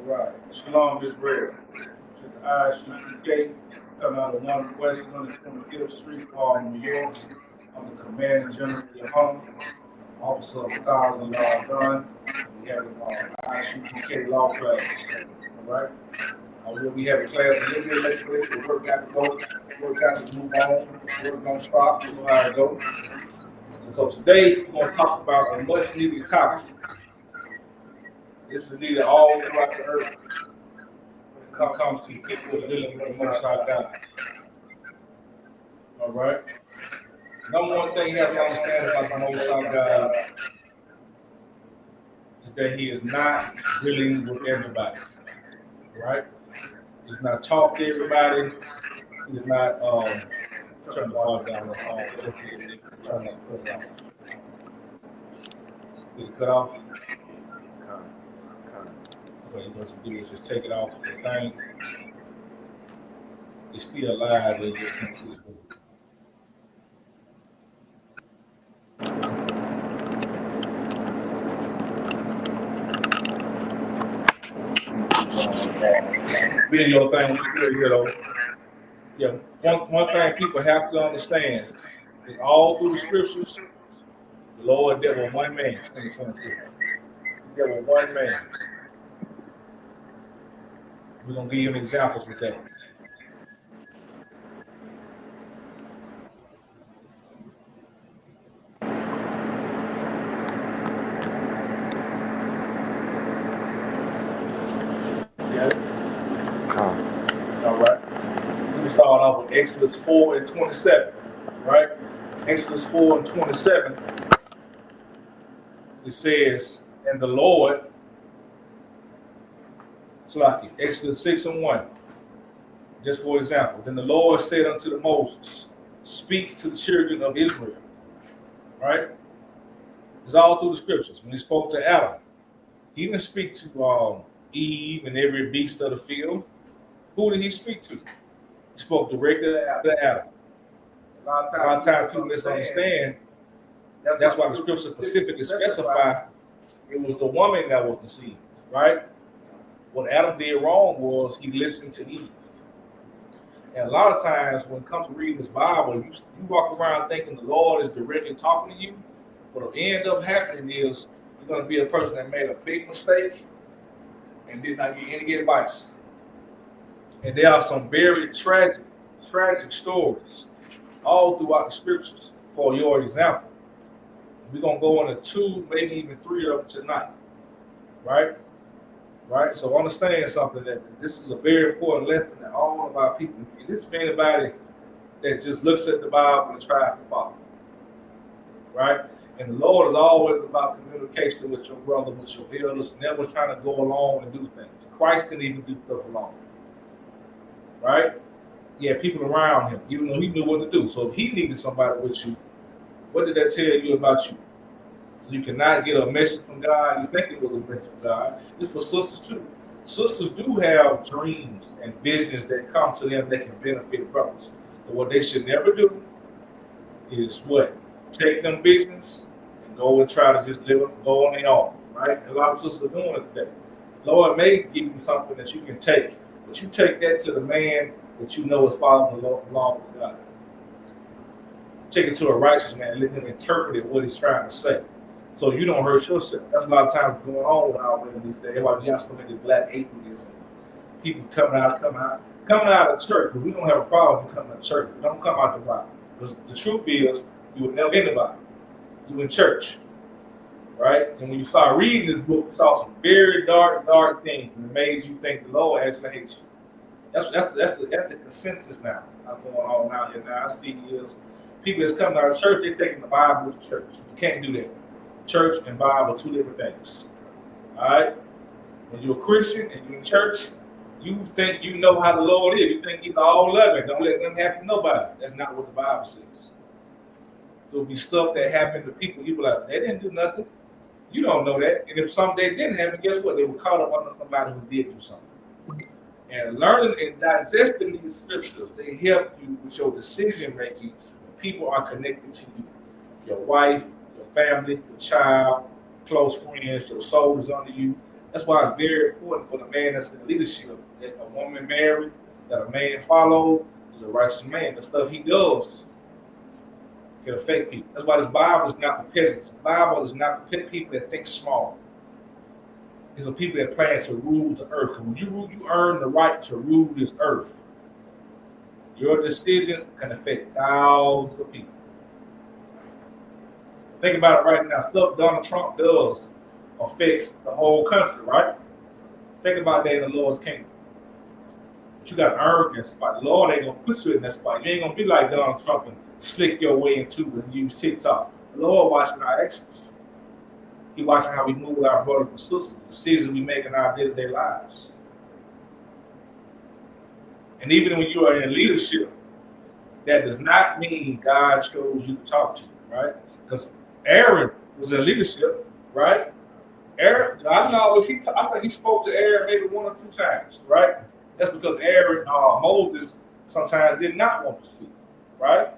Right. Shalom Israel. To the Isupk, coming out of 125th Street, Harlem, New York. I'm the Commanding General of your home, Officer of 1,000 Yard Gun. We have Isupk Law Class. All right. Here we have a class a little bit late, but the work got to go. Work got to move on. Work don't stop. You know how it goes. So today we're going to talk about a much needed topic. This is needed all throughout the earth when it comes to people dealing with the Most High God. All right. Number one thing you have to understand about the Most High God is that He is not dealing with everybody. Right? He's not talking to everybody. He's not turn the volume down. Turn that cut off. Did it cut off? What he wants to do is just take it off the thing. It's still alive, they just can't see it. Video thing, we still here though. Yeah, one thing people have to understand is all through the scriptures, the Lord dealt with one man, 2023. He dealt with one man. We're going to give you an examples with that. All right. We start off with Exodus 4 and 27. Right? Exodus 4 and 27. It says, and the Lord, Exodus 6 and 1. Just for example, then the Lord said unto Moses, speak to the children of Israel. Right? It's all through the scriptures. When he spoke to Adam, he didn't speak to Eve and every beast of the field. Who did he speak to? He spoke directly to Adam. A lot of times people misunderstand. That's why the scriptures specifically specify it was the woman that was deceived, right? What Adam did wrong was he listened to Eve. And a lot of times when it comes to reading this Bible, you walk around thinking the Lord is directly talking to you. What will end up happening is you're going to be a person that made a big mistake and did not get any advice. And there are some very tragic stories all throughout the scriptures for your example. We're going to go into 2, maybe even 3 of them tonight. Right? Right? So understand something, that this is a very important lesson that all of our people, and this is for anybody that just looks at the Bible and tries to follow. Right? And the Lord is always about communication with your brother, with your elders, never trying to go along and do things. Christ didn't even do stuff alone. Right? He had people around him, even though he knew what to do. So if he needed somebody with you, what did that tell you about you? So you cannot get a message from God. You think it was a message from God. It's for sisters too. Sisters do have dreams and visions that come to them that can benefit brothers. But what they should never do is what? Take them visions and go and try to just go on their own. Right? And a lot of sisters are doing it today. Lord may give you something that you can take, but you take that to the man that you know is following the law of God. Take it to a righteous man and let him interpret what he's trying to say, so you don't hurt yourself. That's a lot of times going on with our women these days. Everybody got so many black atheists and people coming out of church. But we don't have a problem with coming out of church. We don't come out the Bible. Because the truth is, you would never in the Bible. You in church, right? And when you start reading this book, you saw some very dark things, and it made you think the Lord actually hates you. That's the consensus now going on out here now. I see is people that's coming out of church, they're taking the Bible to church. You can't do that. Church and Bible are 2 different things. All right? When you're a Christian and you're in church, you think you know how the Lord is. You think he's all loving. Don't let nothing happen to nobody. That's not what the Bible says. There'll be stuff that happened to people. You be like, they didn't do nothing. You don't know that. And if something didn't happen, guess what? They were caught up under somebody who did do something. And learning and digesting these scriptures, they help you with your decision making when people are connected to you. Your wife, your family, your child, close friends, your soul is under you. That's why it's very important for the man that's in leadership that a woman married, that a man follow, is a righteous man. The stuff he does can affect people. That's why this Bible is not for peasants. The Bible is not for people that think small. It's for people that plan to rule the earth. Because when you rule, you earn the right to rule this earth. Your decisions can affect thousands of people. Think about it right now. Stuff Donald Trump does affects the whole country, right? Think about that in the Lord's kingdom. But you got to earn that spot. The Lord ain't going to put you in that spot. You ain't going to be like Donald Trump and slick your way into it and use TikTok. The Lord watching our actions. He watching how we move with our brothers and sisters, the decisions we make in our day-to-day lives. And even when you are in leadership, that does not mean God chose you to talk to you, right? Because Aaron was in leadership, right? Aaron, I think he spoke to Aaron maybe 1 or 2 times, right? That's because Aaron, Moses, sometimes did not want to speak, right?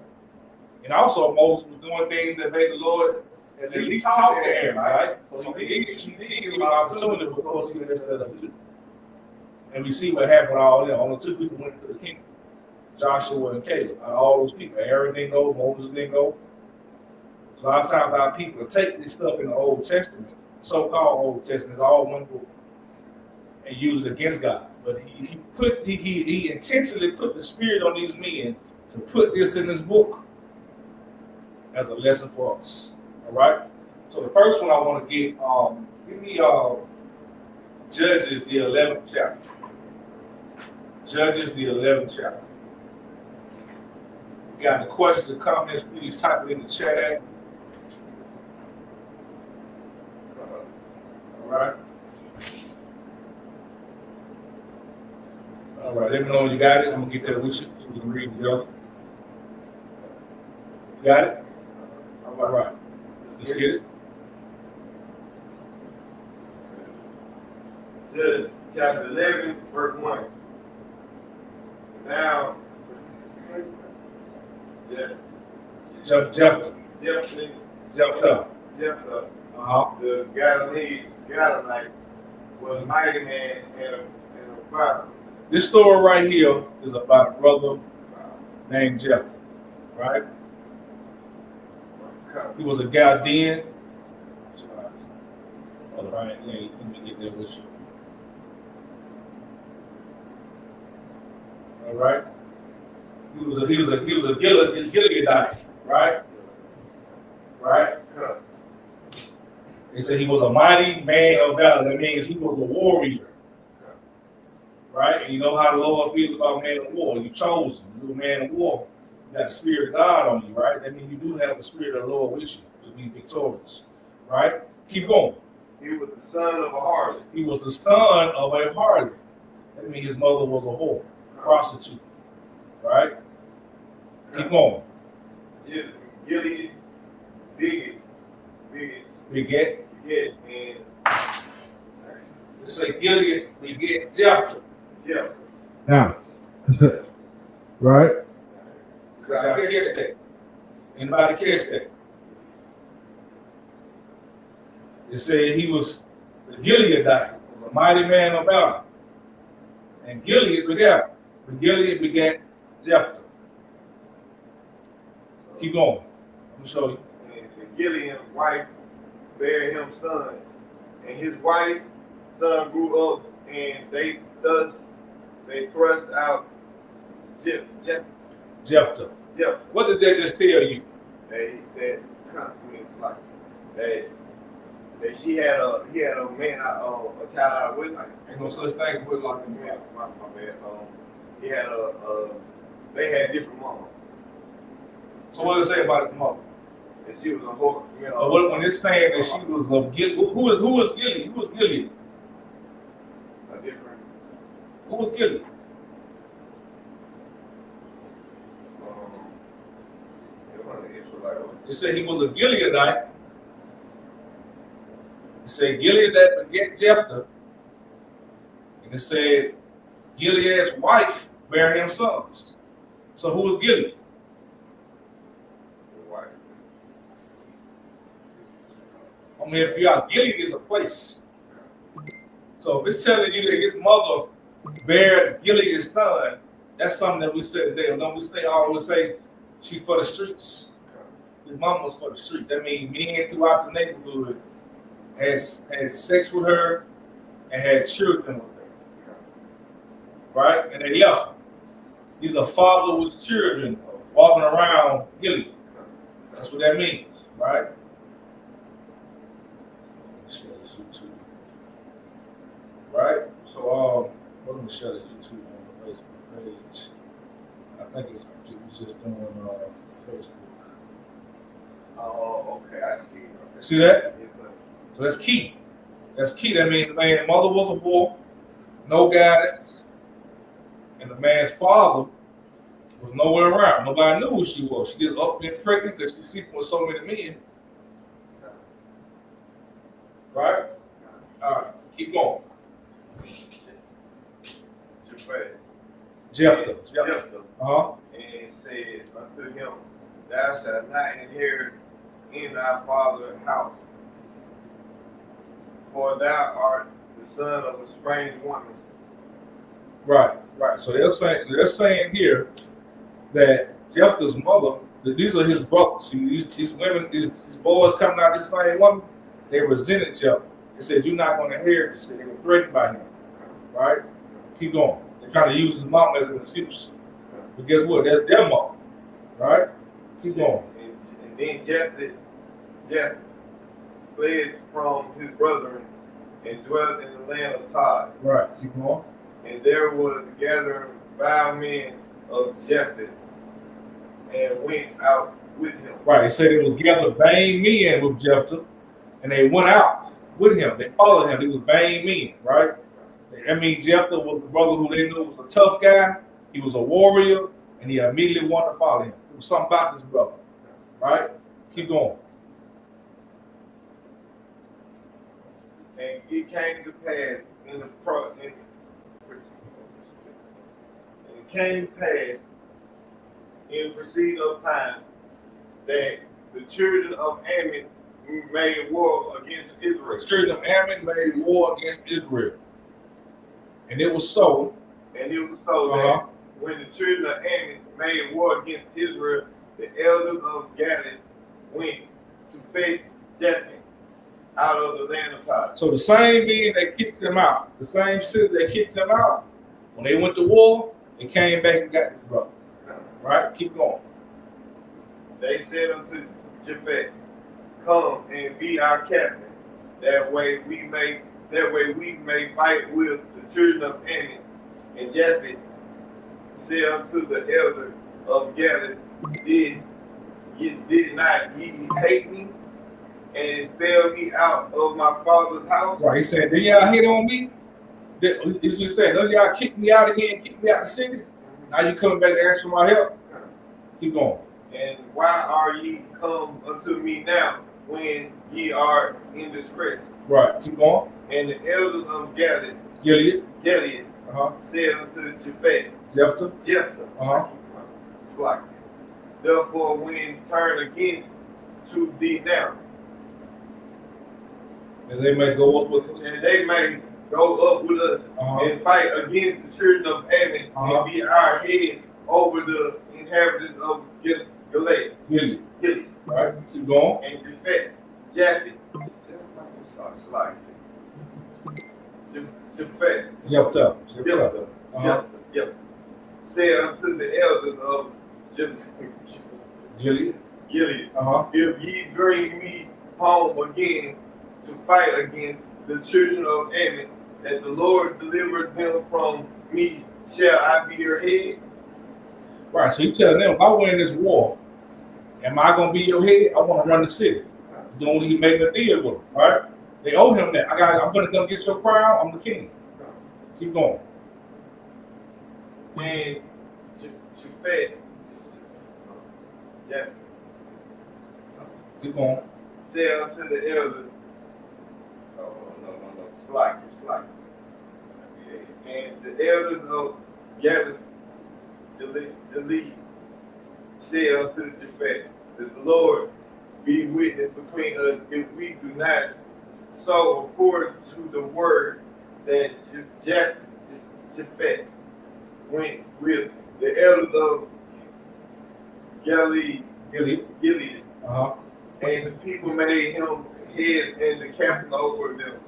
And also Moses was doing things that made the Lord at least talk to Aaron, right? So he did give him an opportunity because he messed that up. And we see what happened all there. Only 2 people went to the kingdom. Joshua and Caleb. Out of all those people, Aaron didn't go, Moses didn't go. So a lot of times our people take this stuff in the Old Testament, so-called Old Testament, it's all one book, and use it against God. But he intentionally put the spirit on these men to put this in this book as a lesson for us. All right. So the first one I want to get, give me Judges the 11th chapter. Judges the 11th chapter. You got any questions or comments? Please type it in the chat. All right. All right. Let me know when you got it. I'm gonna get that with you so we can read it together. You got it? All right. Let's get it. Judges chapter 11, verse 1. Now, Jephthah. The Galilean was a mighty man and a prophet. This story right here is about a brother named Jephthah, right? He was a Chaldean. All right, let me get that with you. All right. He was a Gileadite, right? Right? They said he was a mighty man of valor. That means he was a warrior. Right? And you know how the Lord feels about man of war. You're chosen. You're a man of war. You got the Spirit of God on you, right? That means you do have the Spirit of the Lord with you to be victorious. Right? Keep going. He was the son of a harlot. He was the son of a harlot. That means his mother was a whore, a prostitute. Right? Keep going. Gilead, beget, and let's say Gilead beget Jephthah. Now, right? Anybody catch that? Anybody catch that? It said he was the Gileadite, a mighty man of valor. And Gilead begat Jephthah. Keep going. Let me show you. And Gilead's wife bare him sons. And his wife's son grew up, and they thrust out Jephthah. What did that just tell you? That he had a man, a child out with him. Ain't no such thing with like a man. My bad. They had different moms. So what does it say about his mother? And she was a whore. When it's saying that she was a Gilead, who was Gilead? Who was Gilead? A different. Who was Gilead? It said he was a Gileadite. It said Gilead that begat Jephthah. And it said Gilead's wife bare him sons. So who was Gilead? I'm gonna help you out. Gilead is a place. So if it's telling you that his mother bare Gilead's son, that's something that we said today. Don't we say always say she for the streets? His mom was for the streets. That means men throughout the neighborhood had sex with her and had children with her. Right? And they left her. He's a father with children walking around Gilead. That's what that means, right? Share this YouTube. Right? So let me share the YouTube on the Facebook page. I think it's just doing Facebook. Oh, okay, I see. See that? So that's key. That's key. That means the man's mother was a boy, no guidance, and the man's father was nowhere around. Nobody knew who she was. She just up and pregnant because she's sleeping with so many men. Right? All right, keep going. Jephthah. Uh-huh. And it said unto him, thou shalt not inherit in thy father's house, for thou art the son of a strange woman. Right. So they're saying here that Jephthah's mother, that these are his brothers. See, these women, these boys coming out of this same woman, they resented Jephthah. They said, you're not going to inherit this. They were threatened by him. Right? Keep going. They're trying to use his mom as an excuse. But guess what? That's their mom. Right? Keep going. And then Jephthah fled from his brethren and dwelt in the land of Todd. Right. Keep going. And there was gathering 5 men of Jephthah and went out with him. Right. They said it was gathered vain men with Jephthah, and they went out with him. They followed him. He was vain men, right? That means Jephthah was the brother who they knew was a tough guy. He was a warrior, and he immediately wanted to follow him. There was something about this brother, right? Keep going. And it came to pass in proceed of time that the children of Ammon made war against Israel. The children of Ammon made war against Israel. And it was so. That when the children of Ammon made war against Israel, the elders of Gilead went to face Jephthah out of the land of Todd. So the same men that kicked him out, the same city that kicked him out, when they went to war, they came back and got his brother. Right? Keep going. They said unto Jephthah, come and be our captain, that way we may fight with the children of Ammon. And Jephthah said unto the elder of Gilead, did not ye hate me and expel me out of my father's house? Right. He said, did y'all hit on me? He's what he said. None of y'all kicked me out of here and kicked me out of the city. Now you coming back to ask for my help? Keep going. And why are ye come unto me now when ye are in distress? Right. Keep going. And the elders of Gilead said unto Jephthah, slack. Therefore, when turn against to thee now, and they may go up with us. And they may go up with us and fight against the children of Ammon and be our head over the inhabitants of Gilead. Gilead. Right. Keep going. And Jephthah said unto the elders of Gilead. If ye bring me home again to fight against the children of Ammon, that the Lord delivered them from me, shall I be your head? Right, so you telling them, if I win this war, am I going to be your head? I want to run the city. Doing he made a deal with them, right? They owe him that. I'm going to come get your crown. I'm the king. Keep going. And Jephthah keep going. said unto the elders, slack. And the elders of Gilead said unto Jephthah, that the Lord be witness between us if we do not so according to the word that Japhet went with the elders of Gilead, Uh-huh. and the people made him head and the captain over them.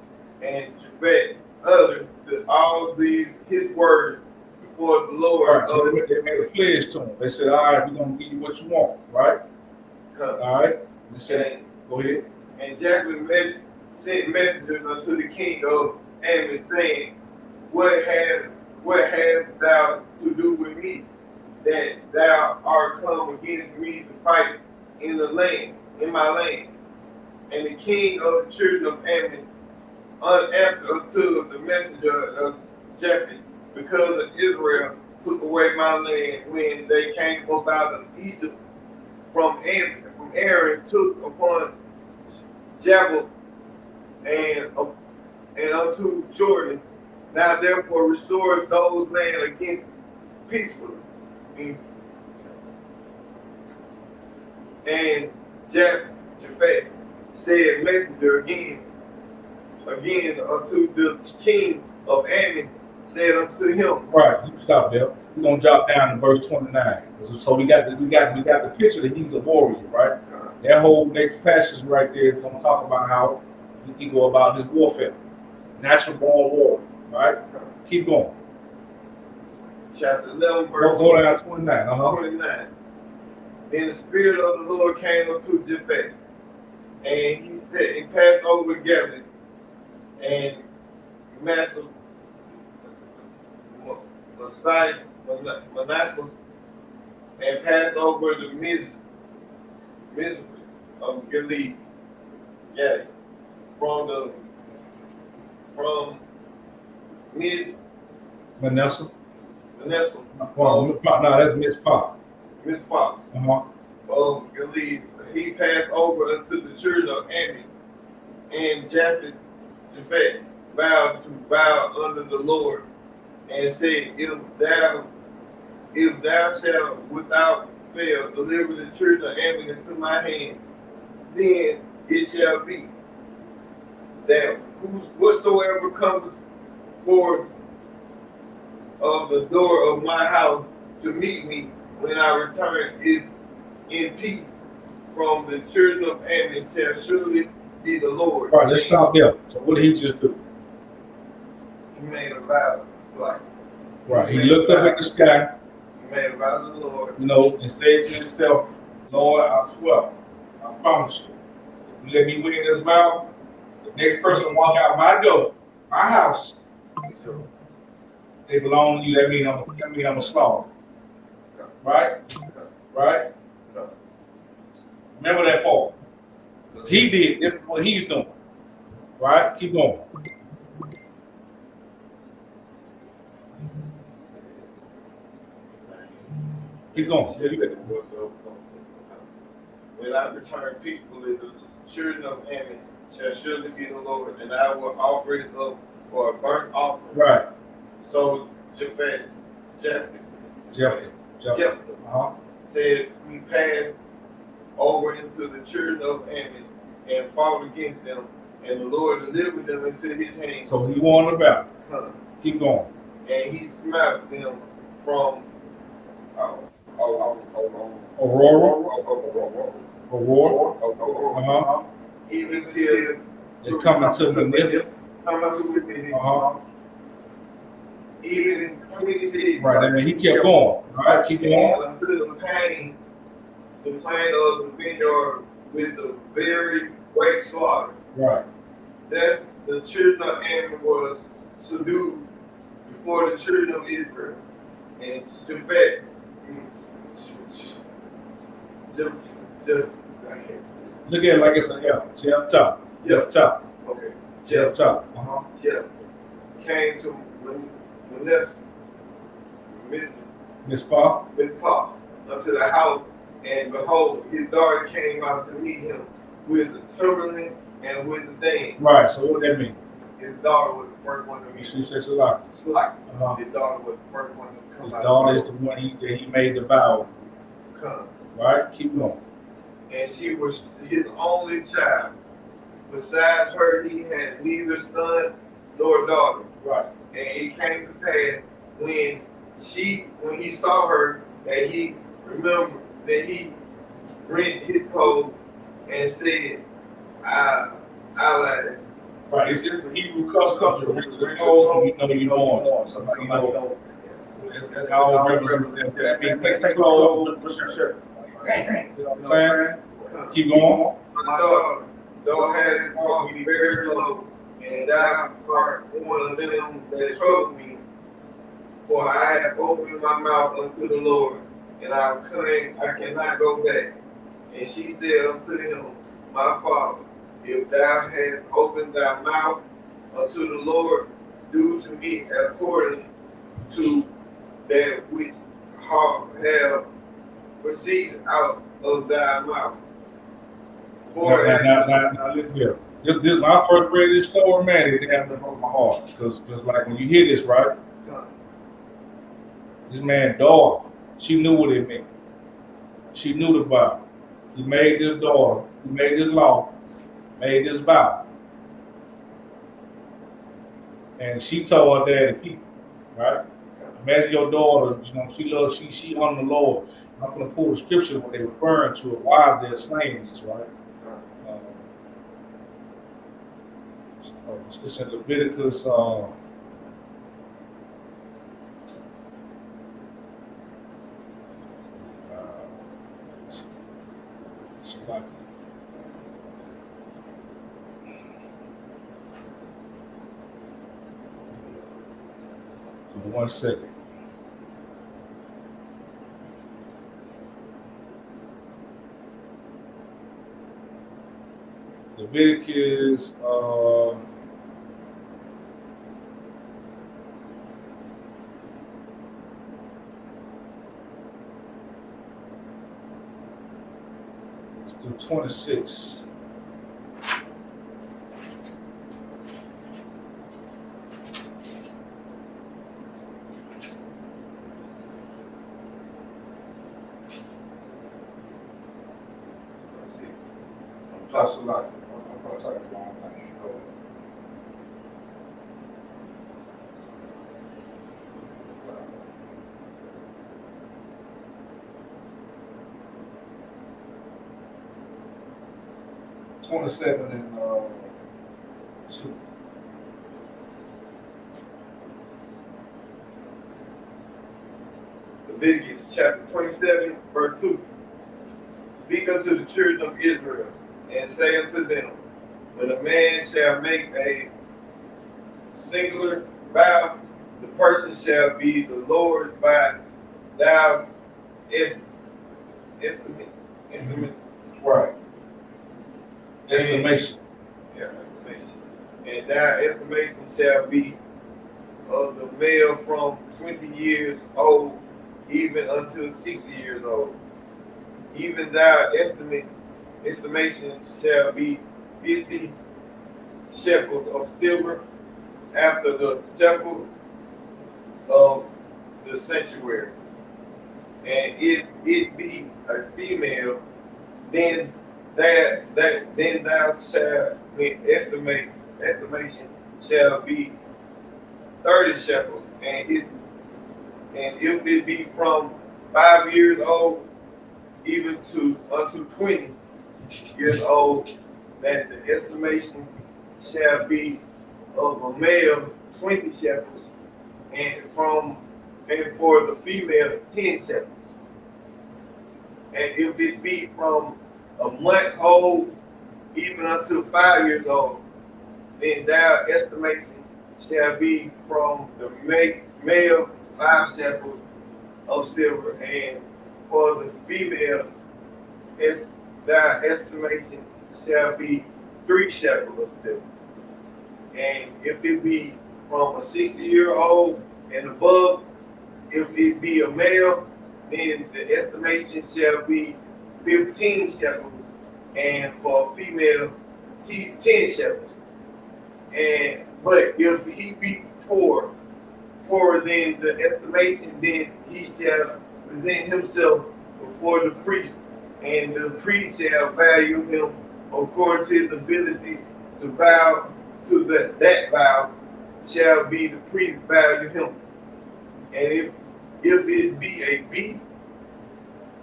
And Japhet uttered all these his words before the Lord. All right, so they made a pledge to him. They said, all right, we're going to give you what you want, right? All right. They said, go ahead. And Japhet sent messengers unto the king of Ammon, saying, What hast thou to do with me, that thou art come against me to fight in my land? And the king of the children of Ammon unanswered unto the messenger of Japhet, because of Israel took away my land when they came up out of Egypt from Aaron took upon Jabal and unto Jordan. Now therefore restore those land again peacefully. And Japhet said messenger again unto the king of Ammon, said unto him. Right, you stop there. We're gonna drop down to verse 29. So we got the picture that he's a warrior, right? That whole next passage right there is gonna talk about how he go about his warfare. Natural born war, right? Keep going. Chapter 11, verse Go down 29. 29. Then the Spirit of the Lord came unto Japhet, and he said, he passed over Gilead and Manasseh, and passed over the Mizpah of Gilead, from Manasseh. Well, No, that's Mizpah. Mizpah of Gilead. He passed over unto the children of Ammon, and Japhet vowed to bow under the Lord, and said, If thou shalt without fail deliver the children of Ammon into my hand, then it shall be that whatsoever comes forth of the door of my house to meet me when I return is in peace from the children of Ammon shall surely be the Lord. All right, let's stop there. So what did he just do? He made a vow. Right, he looked up at the sky. He made a vow to the Lord. And said to himself, Lord, I swear, I promise you, if you let me win this vow, the next person walk out my door, my house, they belong to you. That mean I'm a slaughter. Right? Right? Remember that part. Because he did, this is what he's doing. Right? Keep going. Keep going. When I return peacefully, the children of Ammon shall surely be the Lord, and I will offer it up for a burnt offering. Right. So Japhet said, we passed over into the children of Ammon and fought against them, and the Lord delivered them into his hand. So he won the battle. Keep going. And he smote them from Aurora. Even till they come into the midst. Even in 26. Right, I mean he kept going. Right, keep going. Until the plant of the vineyard with the very great slaughter. Right. That's the children of Ammon was subdued before the children of Israel. And Japhet, look at it like it's an L. Jeff top. Jeff top. Okay. Jeff top. Jeff came to Manasseh, Mizpah unto the house, and behold, his daughter came out to meet him with the trembling and with the dance. Right. So what does that mean? His daughter was the first one to meet him. She says a lot. His daughter was the first one to come his out. His daughter is the one he made the vow. Come. Right. Keep going. And she was his only child. Besides her, he had neither son nor daughter. Right. And it came to pass when he saw her that he remembered that he rent his clothes and said, I lied. Right. It's a Hebrew custom to rent your clothes when you know you're born. Somebody know. That's all represents that. I mean, take your clothes, put your shirt. You know what I'm saying? Keep going. My daughter, thou hast brought me very low, and thou art one of them that trouble me. For I have opened my mouth unto the Lord, and I cannot go back. And she said unto him, My father, if thou hast opened thy mouth unto the Lord, do to me according to that which have proceeded out of thy mouth. For Now, listen here. This when I first read this story, man, it happened to my heart. Because like when you hear this, right? This man's daughter, she knew what it meant. She knew the vow. He made this daughter, he made this law, made this vow. And she told her dad to keep it, right? Imagine your daughter, she on the Lord. I'm going to pull the scripture when they're referring to it, why they're saying this, right? It's in Leviticus. One second. Leviticus. It's through 26. That's a lot. I'm going to talk a long time. $27 and 2. Leviticus chapter 27, verse 2. Speak unto the children of Israel, and say unto them, when a man shall make a singular vow, the person shall be the Lord by thou estimate. Right. Estimation. Yeah, estimation. And thou estimation shall be of the male from 20 years old even until 60 years old. Even thy estimation shall be 50 shekels of silver after the shekel of the sanctuary. And if it be a female, then thou shalt estimation shall be 30 shekels. And if it be from 5 years old even unto 20 years old, that the estimation shall be of a male 20 shekels, and for the female 10 shekels. And if it be from a month old even unto 5 years old, then thou estimation shall be from the male 5 shekels of silver, and for the female thy estimation shall be 3 shekels of silver. And if it be from a 60-year-old and above, if it be a male, then the estimation shall be 15 shekels, and for a female 10 shekels. But if he be poorer than the estimation, then he shall present himself before the priest, and the priest shall value him according to his ability to vow to that vow, shall be the priest bow to him. And if it be a beast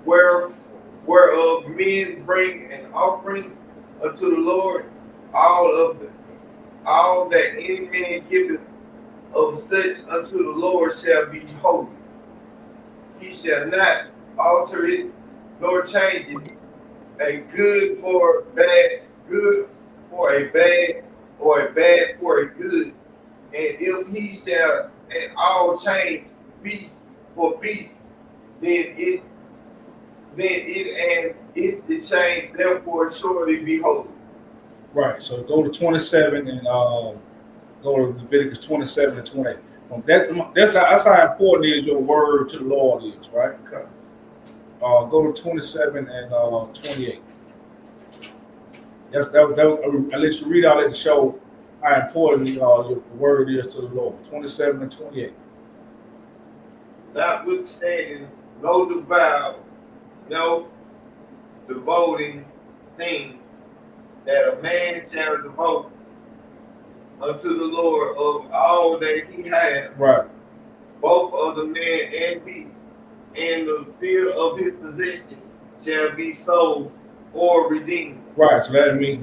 whereof men bring an offering unto the Lord, all that any man giveth of such unto the Lord shall be holy. He shall not alter it nor change it, a good for bad, good for a bad, or a bad for a good. And if he shall at all change beast for beast, then it and the change therefore surely be holy. Right. So go to 27 and go to Leviticus 27 and 28. That's how important is your word to the Lord is, right? Okay. Go to 27 and 28. That was, I let you read out it to show how important your word is to the Lord. 27 and 28. Notwithstanding, no devoting thing that a man shall devote unto the Lord of all that he hath, Right. both of the man and beast, and the fear of his possession shall be sold or redeemed. Right. So that means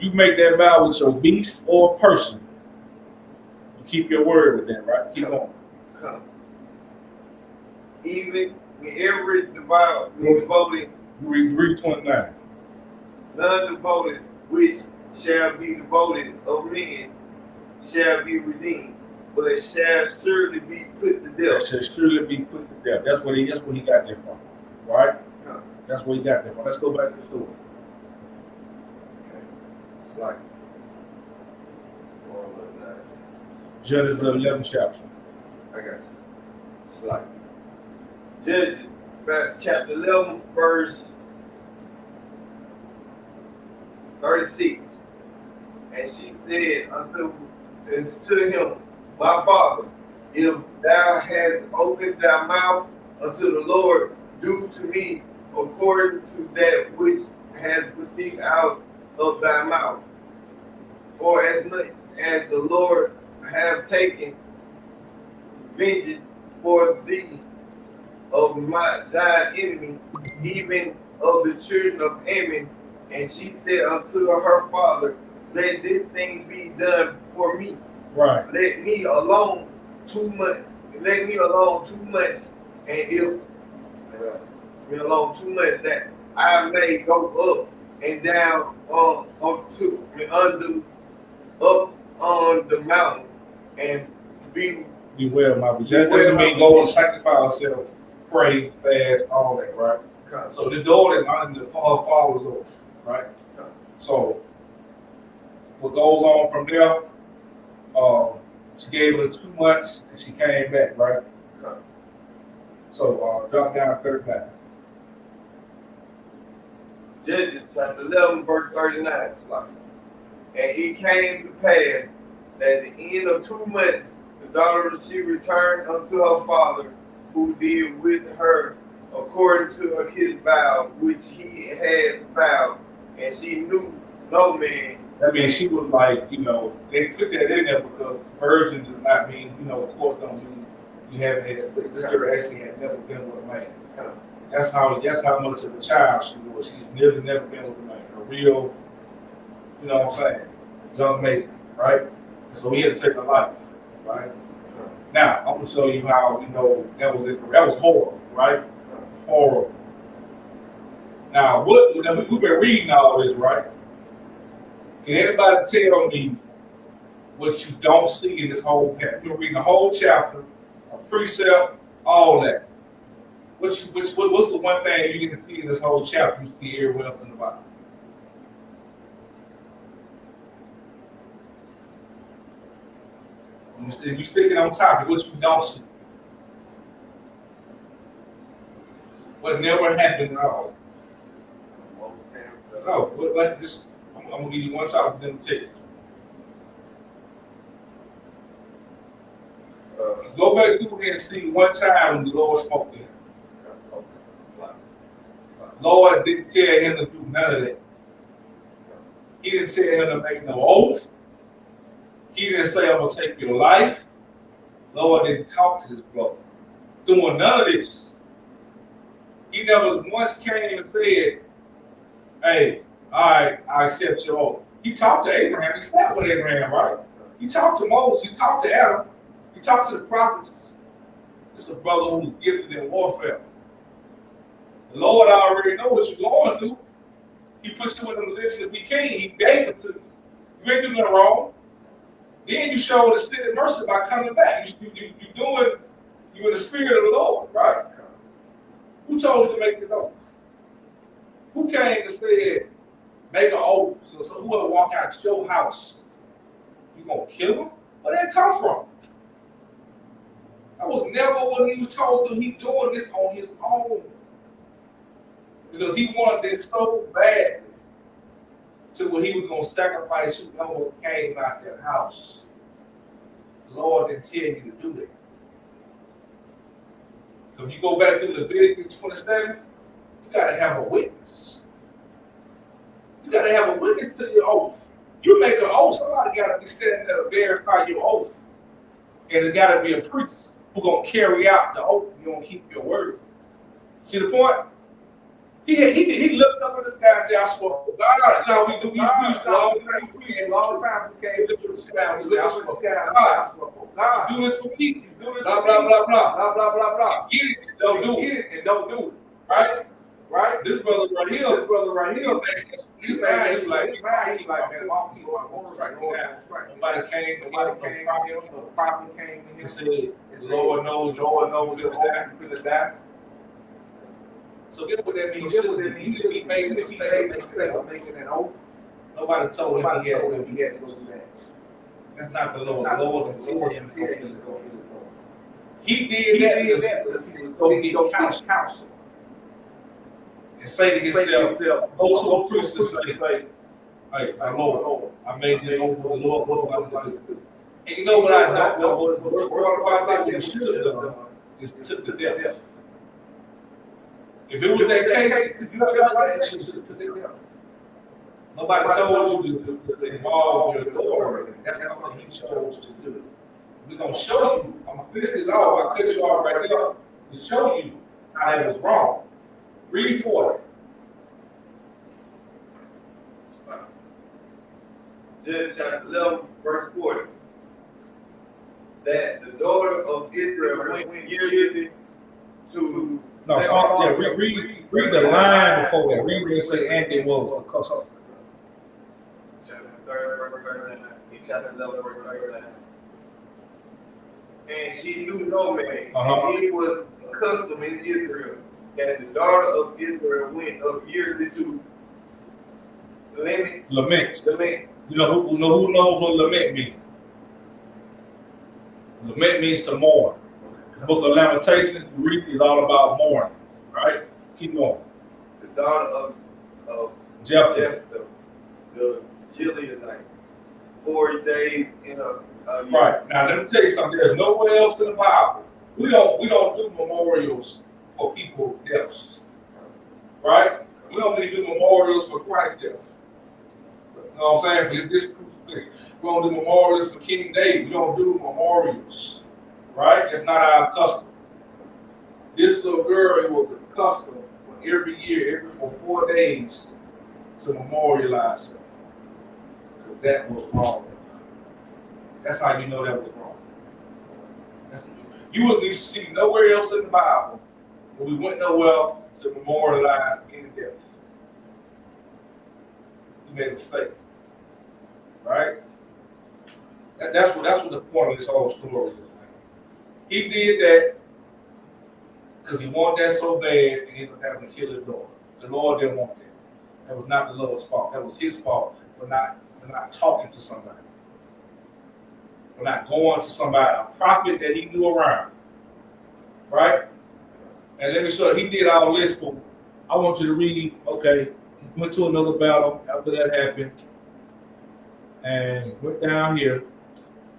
you make that vow with your beast or person. You keep your word with them, right? Keep on. Come. Even every devoted, You read 29. none devoted, which shall be devoted of men, shall be redeemed, but shall surely be put to That death. should surely be put to death. That's what he got there from. Right? Come. That's what he got there from. Let's go back to the story. Okay. It's like Judges the 11th chapter. I got you. It's like Judges chapter 11, verse 36. And she said to him, my father, if thou hast opened thy mouth unto the Lord, do to me according to that which has proceeded out of thy mouth. For as much as the Lord have taken vengeance for thee of thine enemy, even of the children of Ammon. And she said unto her father, let this thing be done for me. Right. Let me alone 2 months. Let me alone 2 months. And if me alone 2 months, that I may go up and down up on the mountain and be well, my brother. That doesn't mean go and sanctify ourselves, pray, fast, all that, right? Okay. So this daughter is under her father's oath, right? Okay. So what goes on from there? She gave her 2 months and she came back, right? Okay. So drop down 39. Judges chapter 11, verse 39. It's like, and it came to pass that at the end of 2 months, the daughter she returned unto her father, who did with her according to his vow, which he had vowed, and she knew no man. I mean, she was like, they put that in there because virgin does not mean, of course, don't mean you haven't had sex. This girl actually had never been with a man. That's how much of a child she was. She's never been with a man. A real, you know what I'm saying, young maiden, right? And so he had to take her life, right? Now, I'm gonna show you how, that was horrible, right? Horrible. Now, we've been reading all this, right? Can anybody tell me what you don't see in this whole chapter? You're reading the whole chapter, a precept, all that. What's the one thing you can see in this whole chapter you see everywhere else in the Bible? You sticking on topic, what you don't see. What never happened at all. No, I'm gonna give you one topic, then take it. Go back through there and see one time when the Lord spoke to him. Lord didn't tell him to do none of that. He didn't tell him to make no oath. He didn't say, I'm going to take your life. Lord didn't talk to this brother. Doing none of this. He never once came and said, hey, all right, I accept your oath. He talked to Abraham. He sat with Abraham, right? He talked to Moses. He talked to Adam. He talked to the prophets. This is a brother who's gifted in warfare. The Lord already knows what you're going through. He puts you in a position to be king. He gave it to you. You ain't doing nothing wrong. Then you show the sin and mercy by coming back. You in the spirit of the Lord, right? Who told you to make the oath? Who came and said, make an oath? So whoever walk out your house, you gonna kill him? Where did that come from? That was never what he was told to. He doing this on his own. Because he wanted this so bad to where he was going to sacrifice whoever came out that house. The Lord didn't tell you to do that. So if you go back to Leviticus 27, you got to have a witness. You got to have a witness to your oath. You make an oath, somebody got to be standing there to verify your oath. And there's got to be a priest who's going to carry out the oath. You're going to keep your word. See the point? He looked up at this guy and said, I swear to God. No, we used to all the time. We came to the sky. We said, I swear to God. Do this for me. Blah, blah, blah, blah. Blah, blah, blah, blah. Get it and don't do it. And don't do it. Right? Right? This brother right here. He's mad. He's like, man, I'll keep my words right now. Nobody came. No prophet came in here and said, the Lord knows you're going to die. So get what that means. He should be made a mistake of making an oath. Nobody told him he had to go do that. That's not the Lord. The Lord didn't tell him to go do that. He did that because he was going to get counsel. And say to himself, go to a priest and say, hey, my Lord, I made this oath with the Lord. What do I do? And you know what I know? What the worst part about that, what he should have done is took to death. If it was that case, you got that. Nobody told you to involve your authority. That's something he chose to do. We're going to show you. I'm going to finish this off. I cut you off right there to show you how that was wrong. Read 40. Judges chapter 11, verse 40. That the daughter of Israel went yearly to. No, so yeah, read the line before that. Read where it say, and it was a custom. Chapter 30, verse 39. Chapter 11, verse 39. And she knew no man. And it was a custom in Israel that the daughter of Israel went up yearly to lament. You know who knows what lament means? Lament means to mourn. The book of Lamentations, read, is all about mourning. Right? Keep going. The daughter of Jephthah, the Gileadite, 40 days in a year. Right. Now let me tell you something. There's nowhere else in the Bible. We don't do memorials for people's deaths. Right? We don't need to do memorials for Christ's death. You know what I'm saying? This crucifix. We don't do memorials for King David. We don't do memorials. Right? That's not our custom. This little girl, it was a custom for every year, for 4 days, to memorialize her. Because that was wrong. That's how you know that was wrong. You wouldn't see nowhere else in the Bible where we went nowhere to memorialize any deaths. You made a mistake. Right? That's what the point of this whole story is. He did that because he wanted that so bad and he ended up having to kill his daughter. The Lord didn't want that. That was not the Lord's fault. That was his fault for not talking to somebody. For not going to somebody, a prophet that he knew around. Right? And let me show you, he did all this for, I want you to read, okay, he went to another battle after that happened and went down here.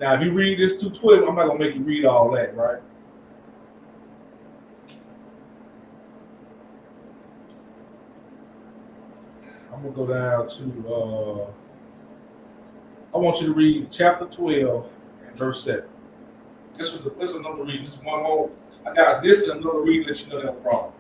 Now, if you read this through 12, I'm not going to make you read all that, right? I'm going to go down to, want you to read chapter 12 and verse 7. This is another reading. This is one more. I got this and another reading that you know that problem.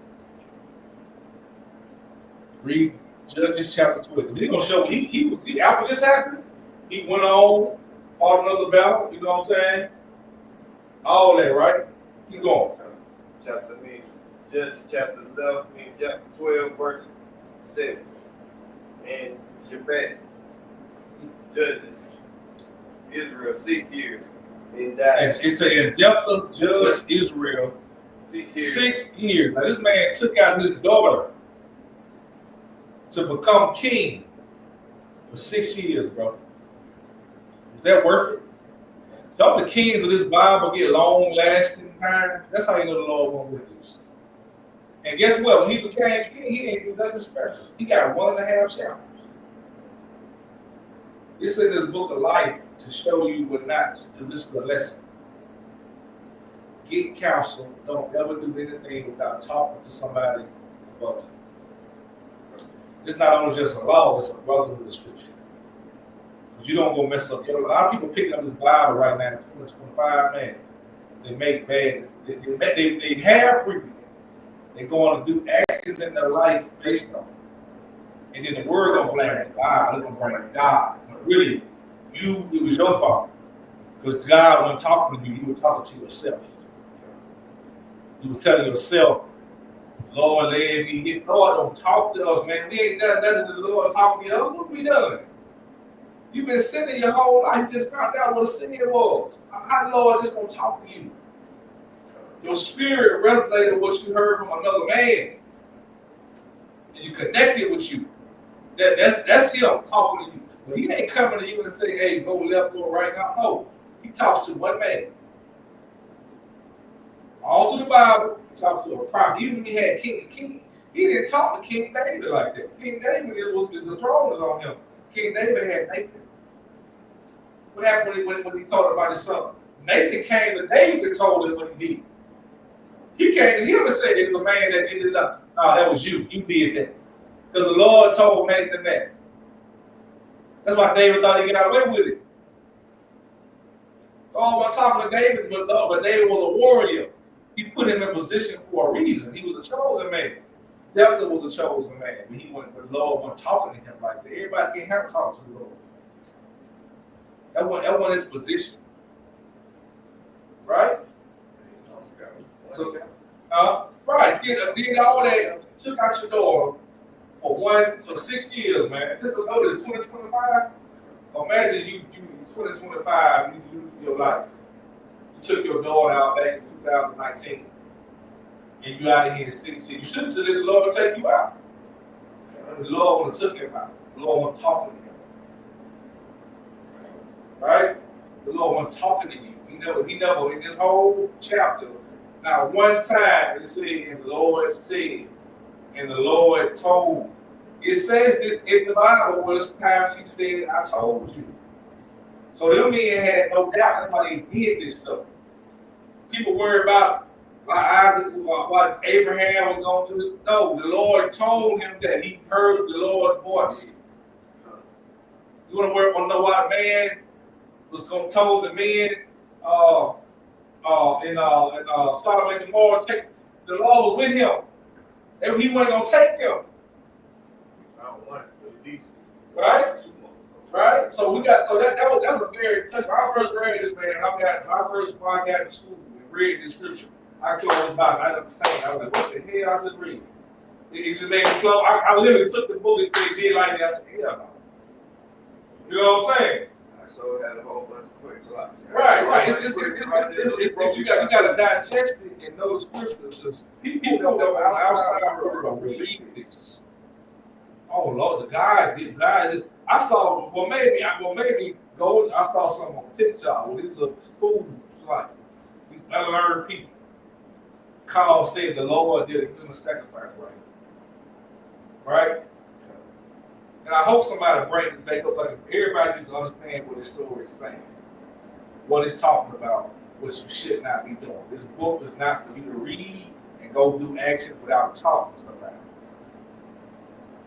Read Judges chapter 12. He's gonna show he after this happened, he went on, fought another battle, you know what I'm saying? All that, right? Keep going. Judges chapter 11, chapter 12, verse 7. And Shaphat judges Israel 6 years and died. And it said Jephthah judged Israel 6 years. 6 years. Now this man took out his daughter to become king for 6 years, bro. Is that worth it? Don't the kings of this Bible get long-lasting time? That's how you know the Lord won't with this. And guess what? When he became king, he ain't do nothing special. He got 1.5 chapters. It's in this book of life to show you what not to do. This is a lesson. Get counsel. Don't ever do anything without talking to somebody above you. It's not only just a law, it's a brotherhood of scripture. Because you don't go mess up. A lot of people picking up this Bible right now in 2025, man. They make bad. They have freedom. They go on to do actions in their life based on it. And then the word don't blame God. They're going to blame God. But really, it was your fault. Because God wasn't talking to you. You were talking to yourself. You were telling yourself, Lord, let me get. Lord, don't talk to us, man. We ain't done nothing to the Lord talking to us. What we done? You've been sinning your whole life. You just found out what a sin was. How the Lord just going to talk to you? Your spirit resonated with what you heard from another man. And you connected with you. That's him talking to you. But he ain't coming to you and say, hey, go left, go right now. No. He talks to one man. All through the Bible, he talked to a prophet. Even when he had King, he didn't talk to King David like that. King David, the throne was on him. King David had Nathan. What happened when he told about his son? Nathan came to David and told him what he did. He came to him and said, it's a man that did it up. No, that was you. You did that. Because the Lord told Nathan that. That's why David thought he got away with it. Oh, I'm talking to David, but David was a warrior. He put him in position for a reason. He was a chosen man. Jephthah was a chosen man, but the Lord wasn't talking to him like that. Everybody can't have to talk to the Lord. That wasn't his position. Right? So, right, did all that, took out your daughter for 6 years, man. This will go to 2025. Imagine you 2025, you do your life. You took your daughter out back in 2019, and you out of here in 6 years. You shouldn't let the Lord take you out. The Lord would have took him out. The Lord wasn't talking to him. Right? The Lord wasn't talking to you. He never in this whole chapter, not one time it said, and the Lord said, and the Lord told. It says this in the Bible, where there's times he said, I told you. So them men had no doubt that's why they did this stuff. People worry about why Isaac, why Abraham was going to do this. No, the Lord told him that he heard the Lord's voice. You want to know why the man was going to told the men in Sodom and Gomorrah, the Lord was with him. And he wasn't going to take them. Right? Right? So that's a very touch. When I first read this, man, when I got to school and read this scripture, I closed the Bible. I understand. I was like, what the hell I just read? It just made me flow. I literally took the book and said, did like that. I said, hell no. You know what I'm saying? So it had a whole bunch of quick slots. Right. You got to digest it and know the scriptures. People know that on the outside world read this. Oh Lord, the guys. I saw what made me go. I saw something on TikTok with these little fools like these unlearned people. Carl said the Lord did a human sacrifice right. And I hope somebody brings this back up. Like everybody needs to understand what this story is saying, what it's talking about, what you should not be doing. This book is not for you to read and go do action without talking to somebody.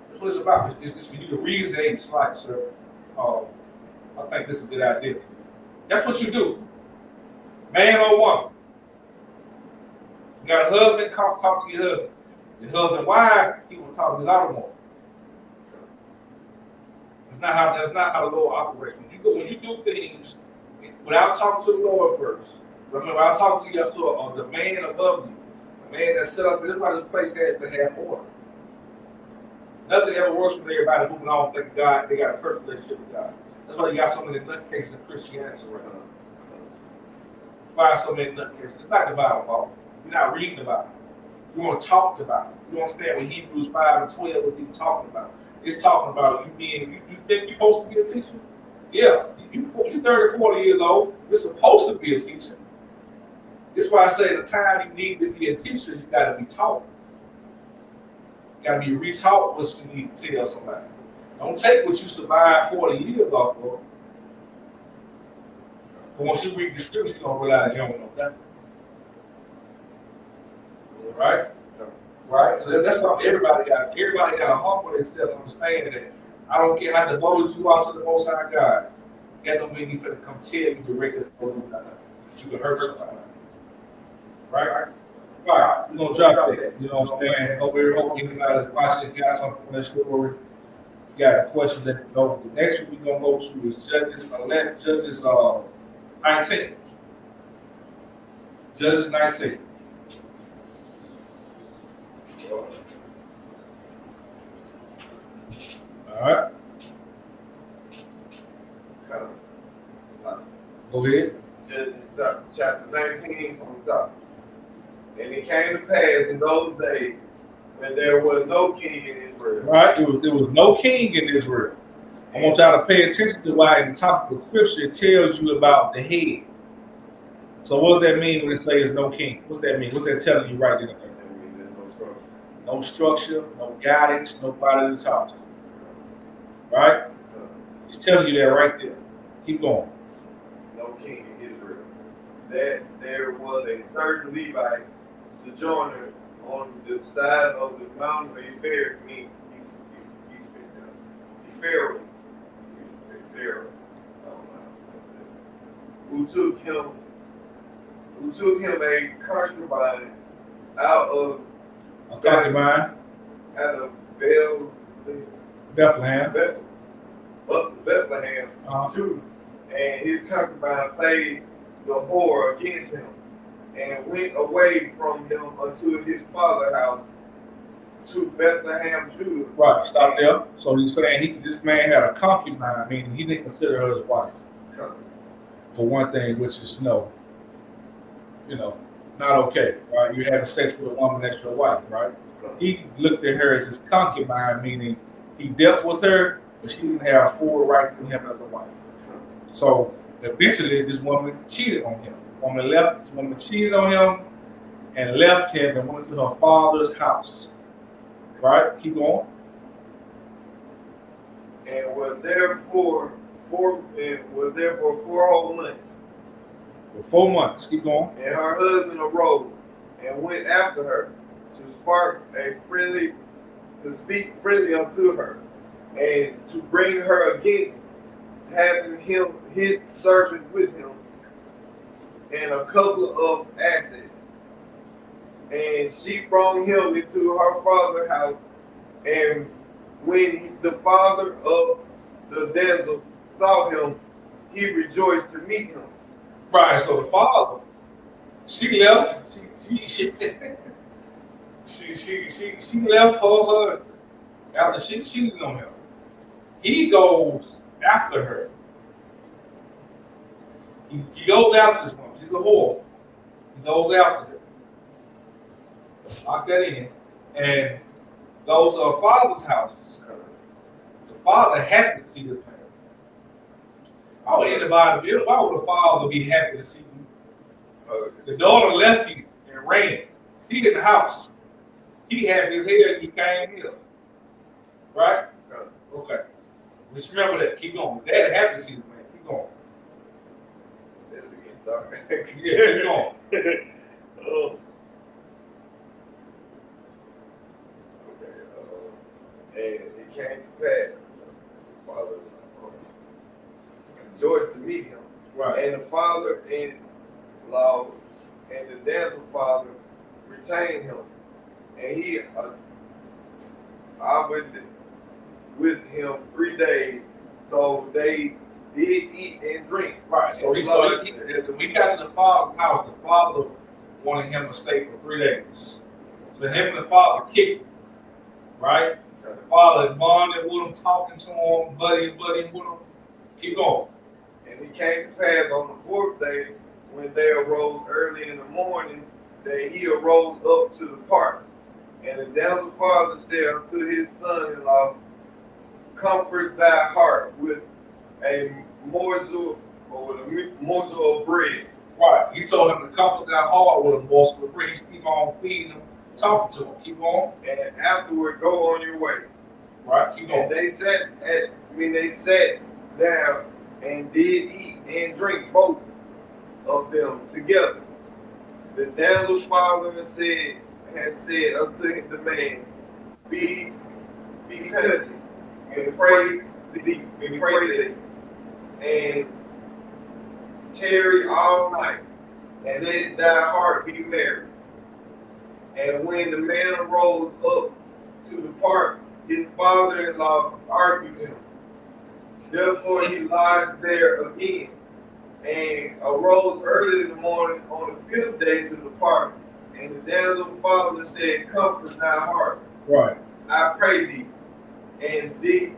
That's what it's about. It's for you to read and say, it's like, sir, I think this is a good idea. That's what you do. Man or woman. You got a husband, talk to your husband. Your husband wise, he will talk to his other woman. That's not how the Lord operates. When you do things without talking to the Lord first, remember I talk to you to the man above you, the man that's set up. This is why this place has to have order. Nothing ever works for everybody moving on thinking God, they got a perfect relationship with God. That's why you got so many nutcases in Christianity right now. Why so many nutcases? It's not the Bible fault. You're not reading about it. You want to talk about it. You understand what Hebrews 5 and 12 is even talking about. It's talking about you being, you think you're supposed to be a teacher? Yeah, you're 30, 40 years old. You're supposed to be a teacher. That's why I say the time you need to be a teacher, you got to be taught. You got to be retaught what you need to tell somebody. Don't take what you survived 40 years off of. But once you read the scriptures, you're going to realize you don't know that. Right? Right? So that's something everybody got. Everybody got a humble themselves, understanding that I don't care how devoted you are to the Most High God. That don't mean he's going to come tell you directly because you can hurt somebody. Right? Right. We're going to drop that. You know what I'm saying? Hope anybody that's watching got something from that story. If you got a question, let me know. The next one we're going to go to is Judges 19. Judges 19. All right. Go ahead. Judges chapter 19 from the top. And it came to pass in those days when there was no king in Israel. Right. There was no king in Israel. I want y'all to pay attention to why in the top of the scripture it tells you about the head. So what does that mean when it says no king? What's that mean? What's that telling you right there? No structure, no guidance, nobody to talk to. Right? It's telling you that right there. Keep going. No king in Israel. That there was a certain Levite sojourner on the side of the mountain of who took him a concubine out of Bethlehem. Too, and his concubine played the whore against him, and went away from him unto his father's house to Bethlehem, Judah. Right, stop there. So he's saying this man had a concubine, meaning he didn't consider her his wife. For one thing, which is not okay, right? You're having sex with a woman that's your wife, right? He looked at her as his concubine, meaning he dealt with her, but she didn't have full right to him as a wife. So eventually, this woman cheated on him. This woman cheated on him and left him and went to her father's house. Right? Keep going. And was there for 4 whole months. For 4 months. Keep going. And her husband arose and went after her to speak freely unto her, and to bring her against, having his servant with him, and a couple of asses. And she brought him into her father's house, and when the father of the damsel saw him, he rejoiced to meet him. Right, so the father, she left. She left her husband after she cheated on him. He goes after her. He goes after this woman. She's a whore. He goes after her. Lock that in. And goes to her father's house. The father happy to see this man. Why would the father be happy to see you? The daughter left you and ran. He in the house. He happy as hell you came here. Right? Okay. Just remember that. Keep going. Dad happy to see the man. Keep going. Yeah, keep going. And it came to pass, Father, rejoiced to meet him. Right. And the father-in-law and the damsel father retained him. And he abided with him 3 days. So they did eat and drink. Right. So when we got to the father's house, the father wanted him to stay for 3 days. So him and the father kicked him. Right? The father bonded with him, talking to him, buddy with him. Keep going. And it came to pass on the 4th day, when they arose early in the morning, that he arose up to the park. And the damsel father said unto his son-in-law, comfort thy heart with a morsel of bread. Right. He told him to comfort thy heart with a morsel of bread. He keep on feeding him, talking to him. Keep on. And afterward go on your way. Right. Keep going. And they sat down and did eat and drink, both of them together. The damsel's father had said unto the man, Be content, and pray thee, and tarry all night, and let thy heart be merry. And when the man arose up to depart, his father-in-law argued him. Therefore he lodged there again, and arose early in the morning on the 5th day to depart. And the damsel father said, comfort thy heart, Right. I pray thee. And they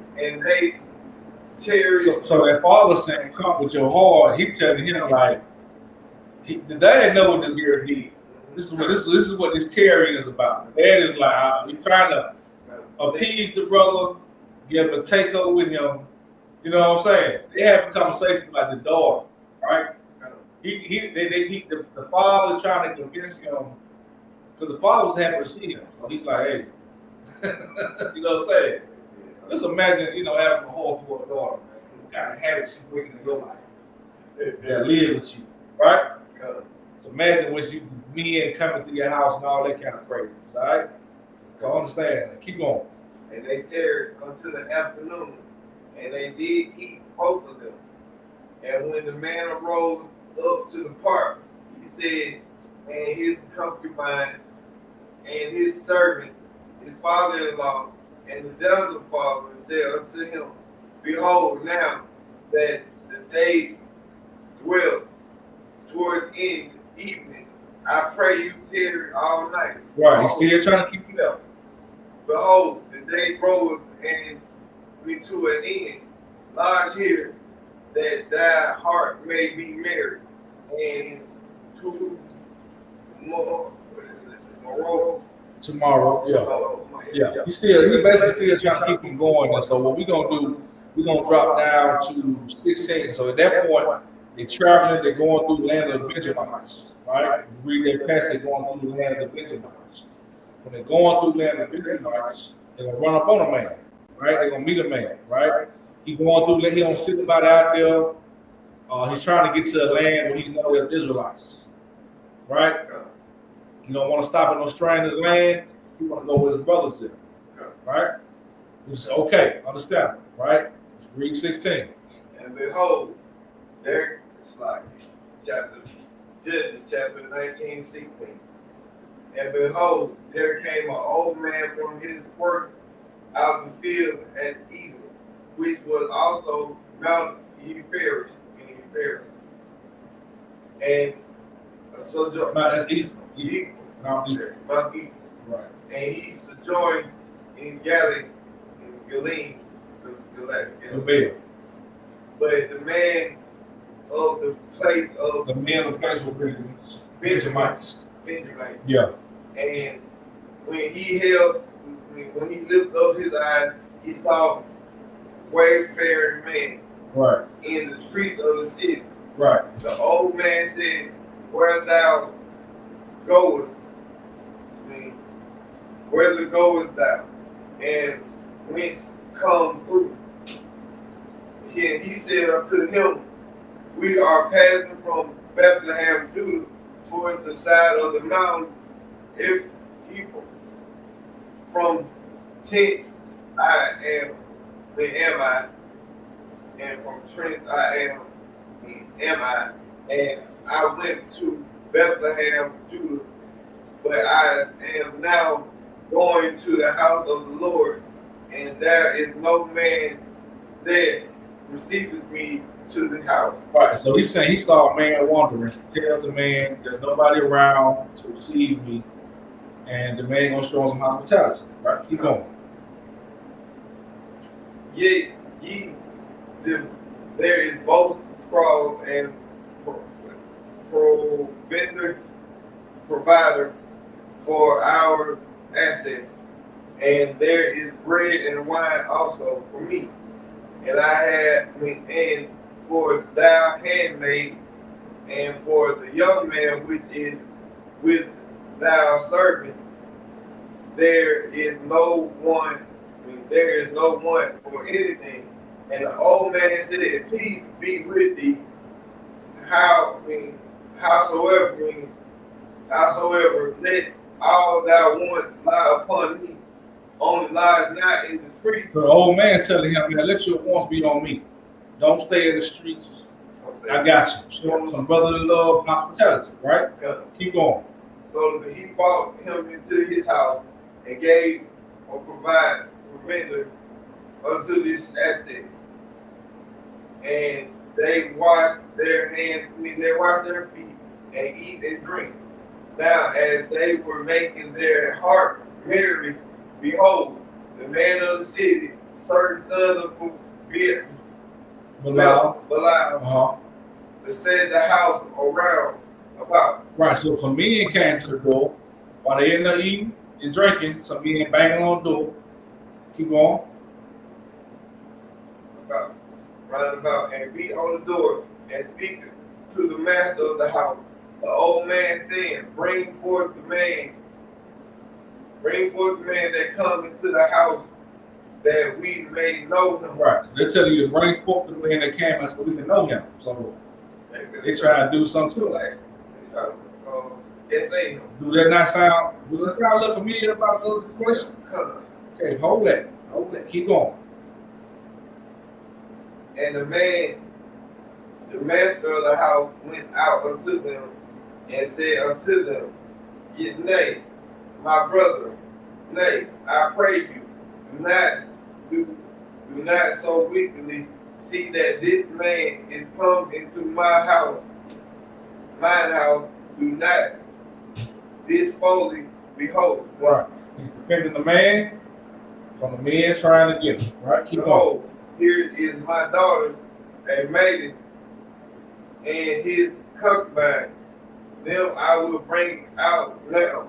tarried. So that father saying, comfort your heart, he telling him like, the dad know what this girl needs. This is what this tarrying is about. The dad is like, we trying to appease the brother, get him to take over with him. You know what I'm saying? They have a conversation like the daughter, right? The father is trying to convince him, because the father was happy to see him. So he's like, hey, you know what I'm saying? Just imagine, having a horse for a daughter, man. What kind of habits you bring in your life that live with you, right? So imagine when men coming to your house and all that kind of craziness, all right? So understand that. Keep going. And they tarried until the afternoon, and they did eat, both of them. And when the man arose up to the park, he said, and his concubine and his servant, his father-in-law, and the damsel father said unto him, behold, now that the day dwelleth toward evening, I pray you tarry all night. Right, he's still trying to keep you up. Behold, the day groweth and me to an end. Lodge here, that thy heart may be merry. And tomorrow. Yeah. He basically still trying to keep him going. And so what we're gonna do, we're gonna drop down to 16. So at that point, they're traveling, they're going through the land of the Benjamites. Right? You read that passage, going through the land of the Benjamites. When they're going through the land of the Benjamites, they're gonna run up on a man, right? They're gonna meet a man, right? He going through, he don't sit about out there. He's trying to get to a land where he knows there's Israelites, right? He don't want to stop in no stranger's land. He want to go where his brothers are, right? Which is okay, understand, right? It's read 16. And behold, there it's like Judges chapter 19, 16. And behold, there came an old man from his work out of the field at Eden, which was also Mount Ephraim. And so No, that's Ephraim. Mount Ephraim. Right. And he sojourned in Galilee, but the man of the place were Benjamites. Yeah. And when he lifted up his eyes, he saw a wayfaring man, right, in the streets of the city. Right. The old man said, where thou goest, whether goest thou, and whence come through? And he said unto him, we are passing from Bethlehem, Judah, towards the side of the mountain, if people from tents am I, and from Trent I am am I? And I went to Bethlehem, Judah, but I am now going to the house of the Lord, and there is no man that receiveth me to the house. Right. So he's saying he saw a man wandering. Tells the man there's nobody around to receive me, and the man gonna show him some hospitality. Right. Keep going. Yet there is both cross and provider for our assets, and there is bread and wine also for me. And and for thou handmaid, and for the young man which is with thou servant, there is no one. There is no one for anything. And the old man said, "Peace be with thee. Howsoever, let all thou want lie upon me, only lies not in the street." So the old man telling him, man, let your wants be on me. Don't stay in the streets. I got you. Show him some brotherly love, hospitality. Right. Yeah. Keep going. So he brought him into his house and gave or provided provender unto this estate. And they wash their hands, they wash their feet, and eat and drink. Now, as they were making their heart merry, behold, the man of the city, certain sons of Belial, beset the house around about. Right. So some men came to the door while they in there eating and drinking. Some men banging on the door. Keep going. Round about, and beat on the door and speak to the master of the house. The old man saying, bring forth the man that come into the house, that we may know him. Right. They're telling you to bring forth the man that came so we can know him. So they try to do something to it. Say him. Does that not sound a little familiar about some situation? Okay, hold that. Keep going. And the master of the house went out unto them and said unto them, "Yet nay, my brother, nay, I pray you, do not so wickedly. See that this man is come into mine house. Do not this folly behold." Right. He's defending the man from the men trying to get him. Right? Keep going. Here is my daughter, a maiden, and his concubine. Them I will bring out now,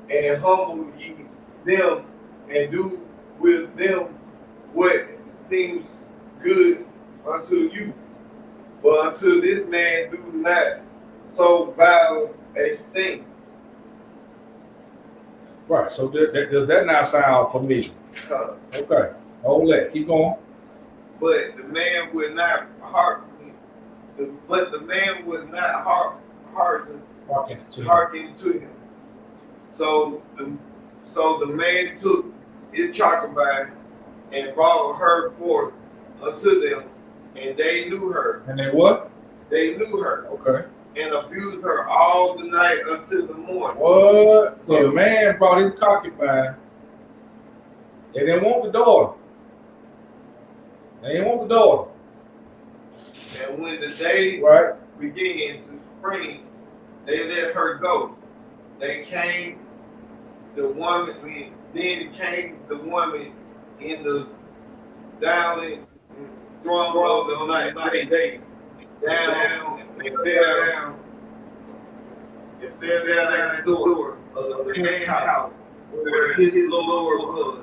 and humble ye them, and do with them what seems good unto you. But unto this man do not so vile a thing. Right. So does that not sound familiar? Okay. Hold that. Keep going. But the man would not hearken. But the man would not hearken to him. So the man took his concubine and brought her forth unto them, and they knew her. And they what? They knew her. Okay. And abused her all the night until the morning. What? So the man brought his concubine. They didn't want the daughter. And when the day began to spring, they let her go. Then came the woman in the dowling drum of the night down and fell down at the door of the man's house where his Lord was,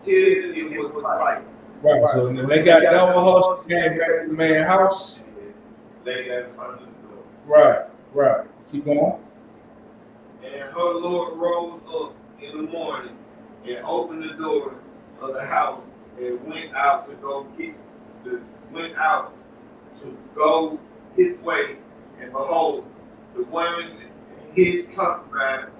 till it was light. Right. So when they got done with her, she came back to the man's house. Lay that in front of the door. Right. Keep going. And her Lord rose up in the morning and opened the door of the house and went out to go his way. And behold, the woman, his concubine,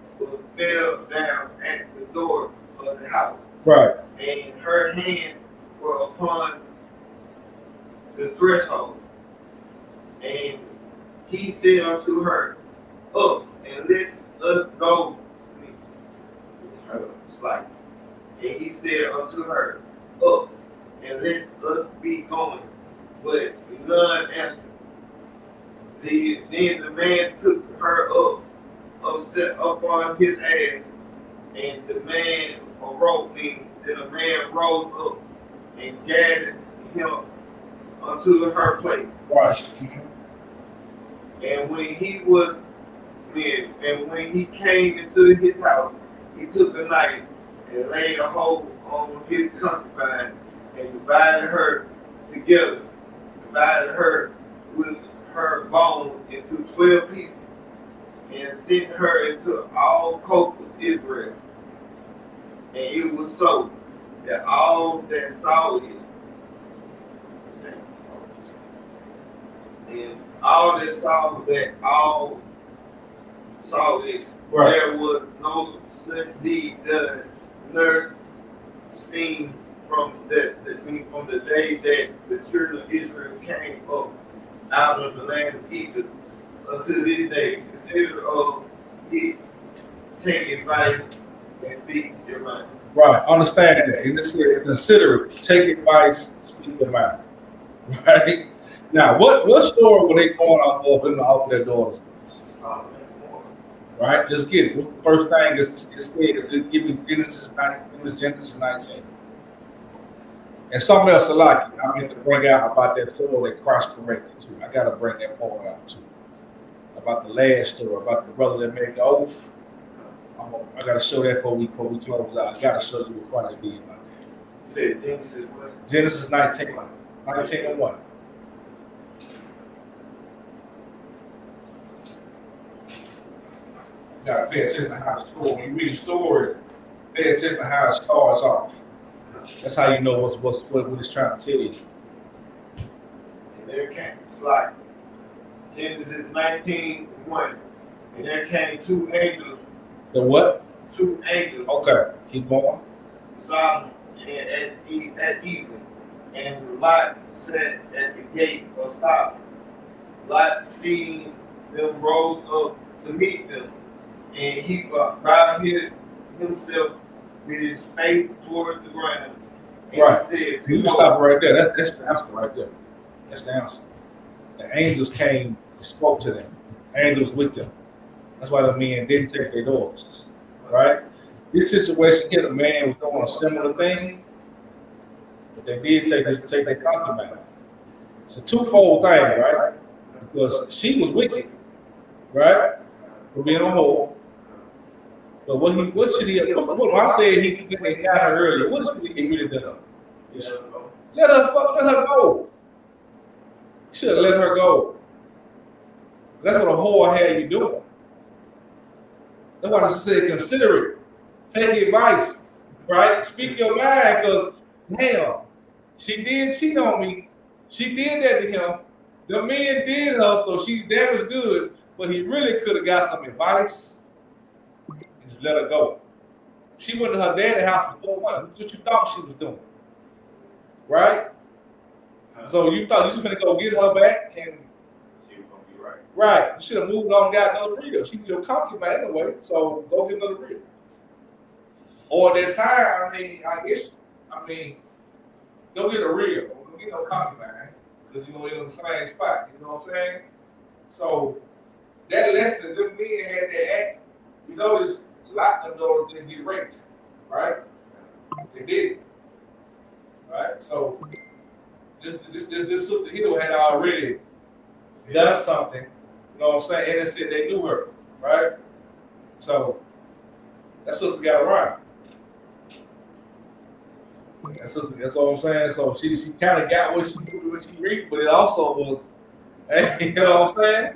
fell down at the door of the house. Right. And her hands were upon the threshold. And he said unto her, Up, and let us go. Slightly. And he said unto her, Up, and let us be going. But none answered. Then the man took her set up on his ass, and the man rose up and gathered him unto her place. Right. And when he came into his house, he took a knife and laid a hold on his concubine and divided her with her bones into 12 pieces, and sent her into all coasts of Israel. And it was so that all that saw it, and all that saw it, Right. there was no such deed done, nor seen from the day that the children of Israel came up out of the land of Egypt until this day. Consider it, take advice and speak your mind. Right. Understand that. And this is consider it. Take advice, speak your mind. Right. Now, what story were they going off of their daughters? Right. Let's get it. What's the first thing it said? Give me Genesis 19. And something else I like it. I meant to bring out about that story that Christ corrected too. I got to bring that point out too. About the last story, about the brother that made the oath. I got to show that before we close out. I got to show you what Christ did about that. Say Genesis what? Genesis 19:1. You got to pay attention to how the story. When you read the story, pay attention to how it starts off. That's how you know what it's trying to tell you. And there came, it's like Genesis 19:1, and there came two angels. The what? Two angels. Okay, keep going. Sodom at evening, and Lot sat at the gate of Sodom. Lot, seeing them, rose up to meet them, and he bowed himself with his face toward the ground. And Right. he said, You can stop right there. That's the answer right there. That's the answer. The angels came and spoke to them. Angels with them. That's why the men didn't take their daughters. Right? This situation here, the man was doing a similar thing, but they did take their concubine. It's a twofold thing, right? Because she was wicked, right? For being a whore. But what should he have? What I said he got her earlier. What should he really done? Let her go. You should have let her go. That's what a whore had you doing. That's why I said consider it. Take advice, right? Speak your mind, because damn, she did cheat on me. She did that to him. The men did her, so she's damaged goods. But he really could have got some advice and just let her go. She went to her dad's house for 4 months. What you thought she was doing, right? So you thought you was gonna go get her back and she was gonna be right. Right. You should have moved on and got another reel. She was your concubine anyway, so go get another reel. Or at that time, I mean, go get a reel. Don't get no concubine, because you're in the same spot. You know what I'm saying? So that lesson that them men had that act, you notice a lot of those didn't get raped, right? They did. Right? So this sister here had already done something, you know what I'm saying? And it said they knew her, right? So that sister got around. That's what I'm saying. So she kind of got what she read, but it also was, you know what I'm saying?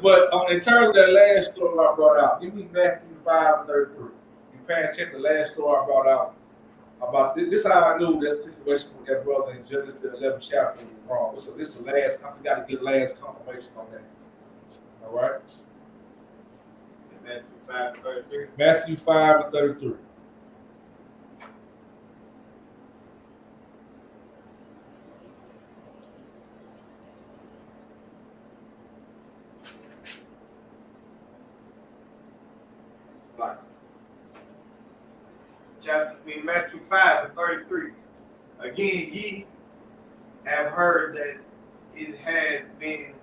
But in terms of that last story I brought out, give me Matthew 5:33. You paying attention to the last story I brought out about this? This is how I knew that situation with that brother in Genesis 11th chapter was wrong. So this is the last. I forgot to get the last confirmation on that. All right. Matthew 5:33. Matthew 5:33. Matthew 5:33. Again, ye have heard that it has been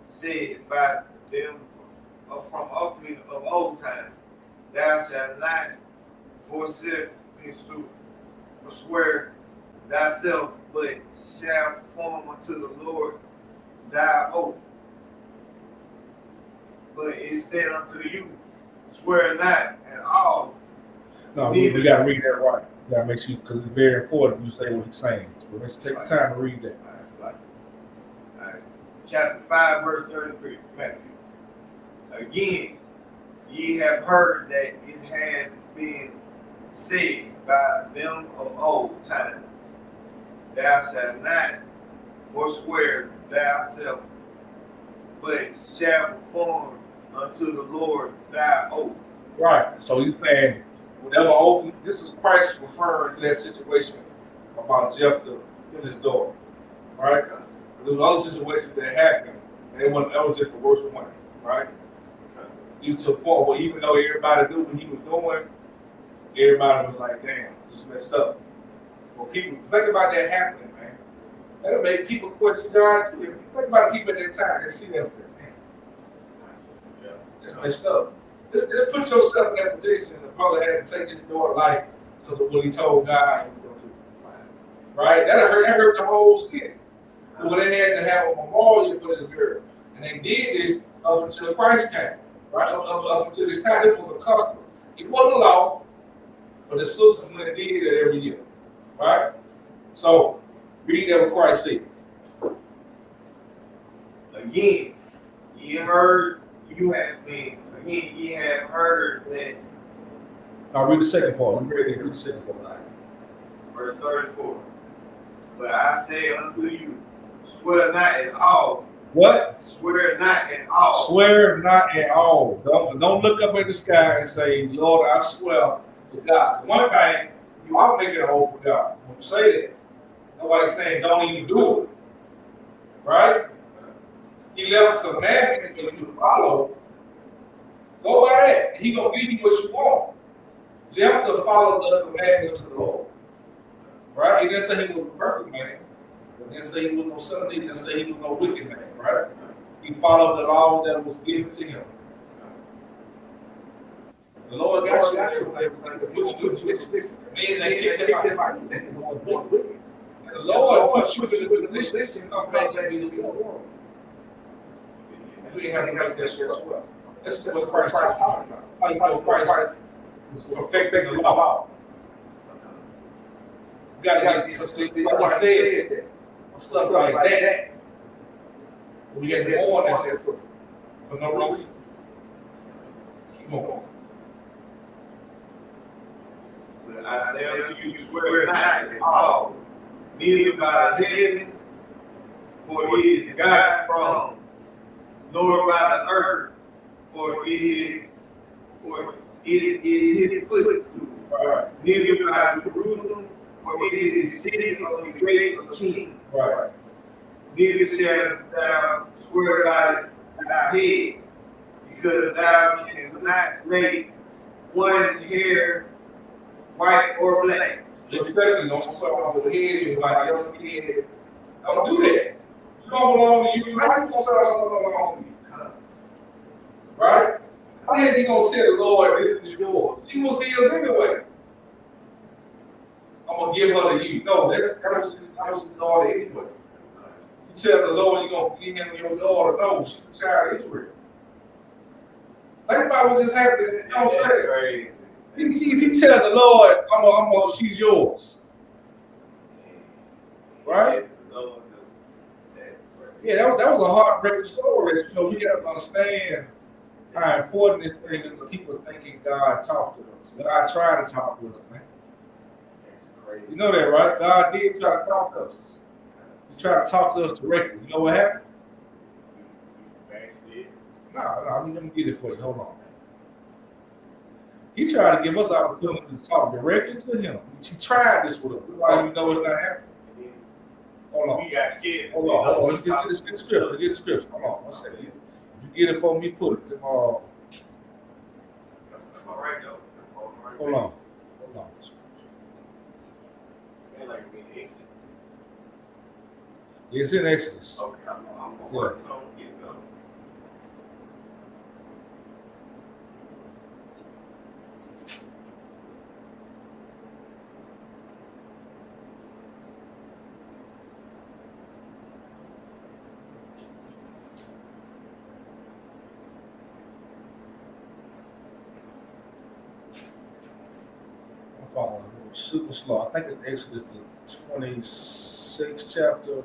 said by them from old time, thou shalt not forswear thyself, but shalt perform unto the Lord thy oath. But it said unto you, swear not at all. No, we got to read that right. We got to make sure, because it's very important you say what he's saying. So let's take the time to read that. All right. Chapter 5, verse 33, Matthew. Again, ye have heard that it has been said by them of old time, thou shalt not forswear thyself, but shalt perform unto the Lord thy oath. Right. So he's saying, whatever oath, this is Christ referring to that situation about Jephthah and his daughter. Right? There was other situations that happened, and that was just the worst one. Right? Even to the point where even though everybody knew what he was doing, everybody was like, damn, this is messed up. For people, think about that happening, man. That'll make people question God. Think about people at that time that see that stuff. Man, it's messed up. Just put yourself in that position. The brother had to take his daughter's life because of what he told God he was going to do. Right? That hurt the whole city. So they had to have a memorial for this girl. And they did this up until Christ came. Right? Up until this time, it was a custom. It wasn't a law, but the sisters went and did it every year. Right? So, read that what Christ said. Again, ye have heard that. Now read the second part. Read the second part. Verse 34. But I say unto you, swear not at all. What? Swear not at all. Swear not at all. Don't look up at the sky and say, Lord, I swear to God. One thing, you are making an oath with God. When you say that, nobody's saying don't even do it. Right? He left a commandment for you to follow. Go by that. He gonna give you what you want. Jephthah followed the commandments of the Lord. Right? He didn't say he was a perfect man. He didn't say he was no son. He didn't say he was no wicked man. Right? He followed the laws that was given to him. The Lord got you everything. Meaning they kicked him out of sin. And the Lord put you in the position to come back and be the world. And we have to make that shit as well. This is what Christ talking about. How you know Christ is perfecting the law. You gotta get, because like I said, stuff like that. We had to go on that for no reason. Keep on. But I say unto you, swear not at all, neither by the heaven, for it is God's throne, nor by the earth, for it is his footstool. Right. Neither by Jerusalem, for it is his city of the great king. Right. Neither shalt thou swear by thy head, because thou cannot make one hair white or black. Exactly. Don't swear on the head, everybody else's head. Don't do that. You don't belong to you. How you gonna say something don't belong to you? Right? How is he gonna tell the Lord this is yours? She was his anyway. I'm gonna give her to you. No, that was the daughter anyway. You tell the Lord you're gonna give him your daughter. No, she's a child of Israel. Think about what just happened. You know what I'm saying? He tell the Lord, she's yours. Right? Yeah, that was a heartbreaking story. You know, you got to understand how important this thing is for people thinking God talked to us. God tried to talk to us, man. You know that, right? God did try to talk to us. He tried to talk to us directly. You know what happened? No, I'm going to get it for you. Hold on. He tried to give us opportunity to talk directly to him. He tried this with us. Why you know it's not happening? Hold on. We got scared. Hold on. Let's get the scripture. Let's get the scripture. Hold on. One second. If you get it for me, put it. All right, though. Hold on. Seems like we need Exodus. It's in Exodus. Okay, I'm working on getting up. I'm following super slow. I think it's Exodus the 26th chapter.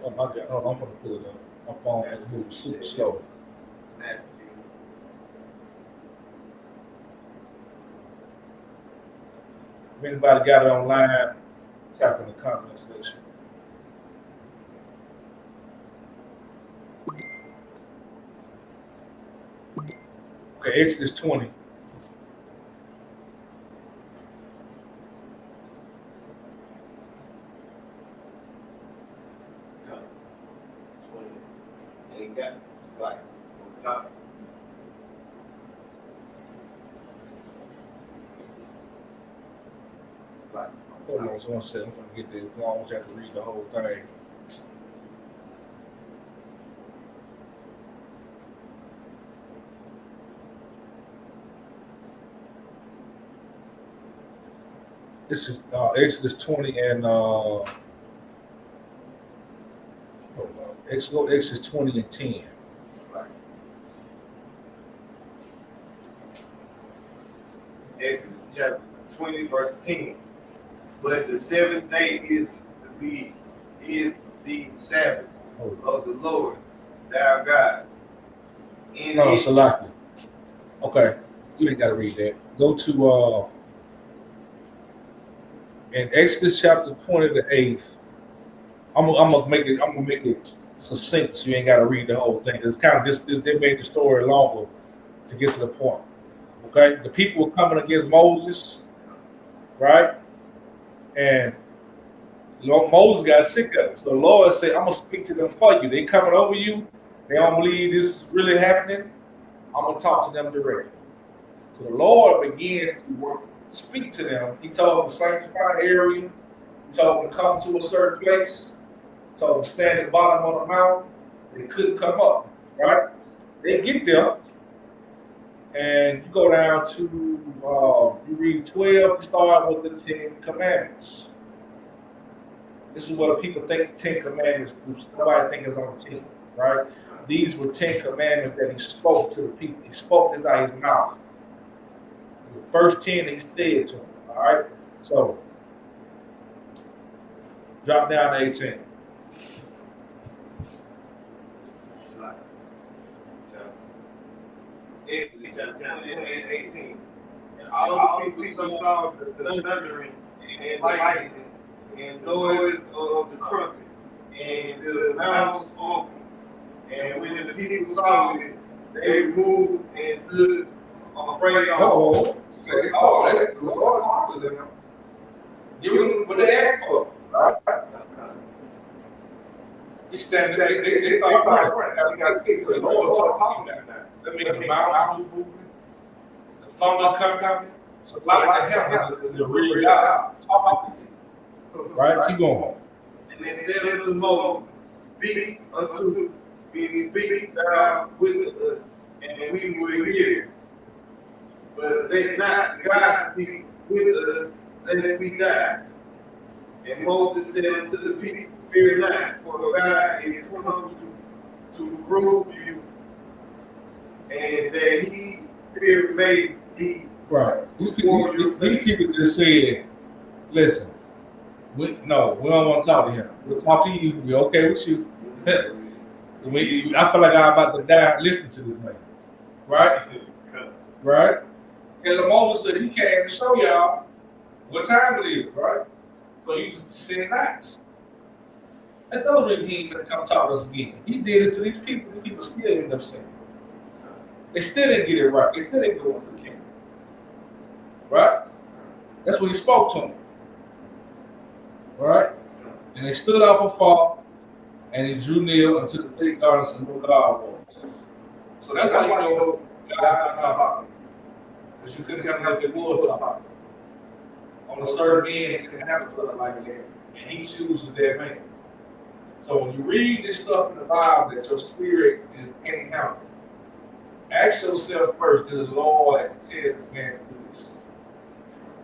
Oh my God! Hold on, I'm gonna pull it up. My phone is moving super slow. If anybody got it online, type in the comment section. Okay, Exodus 20. Ain't got like from the top. Hold on just 1 second. I'm gonna get this going. I want you to have to read the whole thing. This is Exodus 20 and Exodus 20 and 10. Exodus chapter 20, verse 10. But the seventh day is the Sabbath of the Lord, thou God. No, Salaki. Okay, you ain't got to read that. Go to in Exodus chapter 20 to 8th. I'm gonna make it succinct, so you ain't got to read the whole thing. It's kind of this they made the story longer to get to the point. Okay, the people were coming against Moses, right? And Moses got sick of it. So the Lord said, I'm gonna speak to them for you. They coming over you, they don't believe this is really happening. I'm gonna talk to them directly. So the Lord begins to speak to them. He told them to sanctify the area. He told them to come to a certain place. He told them to stand at the bottom of the mountain. They couldn't come up, right? They get there, and you go down to, you read 12, you start with the 10 Commandments. This is what people think 10 Commandments do. Nobody think it's on 10, right? These were 10 Commandments that he spoke to the people. He spoke this out of his mouth. The first 10 he said to them, all right? So, drop down to 18. Exodus chapter 18. And all the people saw the thundering and lightning and noise of the trumpet and the mountains open. And when the people saw it, they moved and stood afraid of Oh, that's the Lord talk to them. Give them what they asked for. Right? He standing there, they start praying. That's got to the Lord talking to them. That means the mountains moving, the thunder coming. So a lot of the heaven, the real God talking to you. Right? Keep going. And they said unto Moses, Speak thou with us, and we will hear. But let not God speak with us, lest we die. And Moses said unto the people, Fear not, for God is come to prove you, and that he fear made thee. Right. These people just said, listen, we don't want to talk to him. We'll talk to you. We're okay with you. I feel like I'm about to die. Listen to this man. Right? Right? And the Moses said, he came to show y'all what time it is, right? So you sin not. That's the other reason he ain't going to come talk to us again. He did it to these people. The people still end up sinning. They still didn't get it right. They still didn't go into the kingdom. Right? That's when he spoke to them. Right? And they stood off afar, and he drew near unto the thick darkness and where God was. So that's why you know God talking about. Because you couldn't have it if it was talking about. On a certain end, it can happen like that. And he chooses that man. So when you read this stuff in the Bible that your spirit can't handle, ask yourself first, does the Lord tell this man to do this?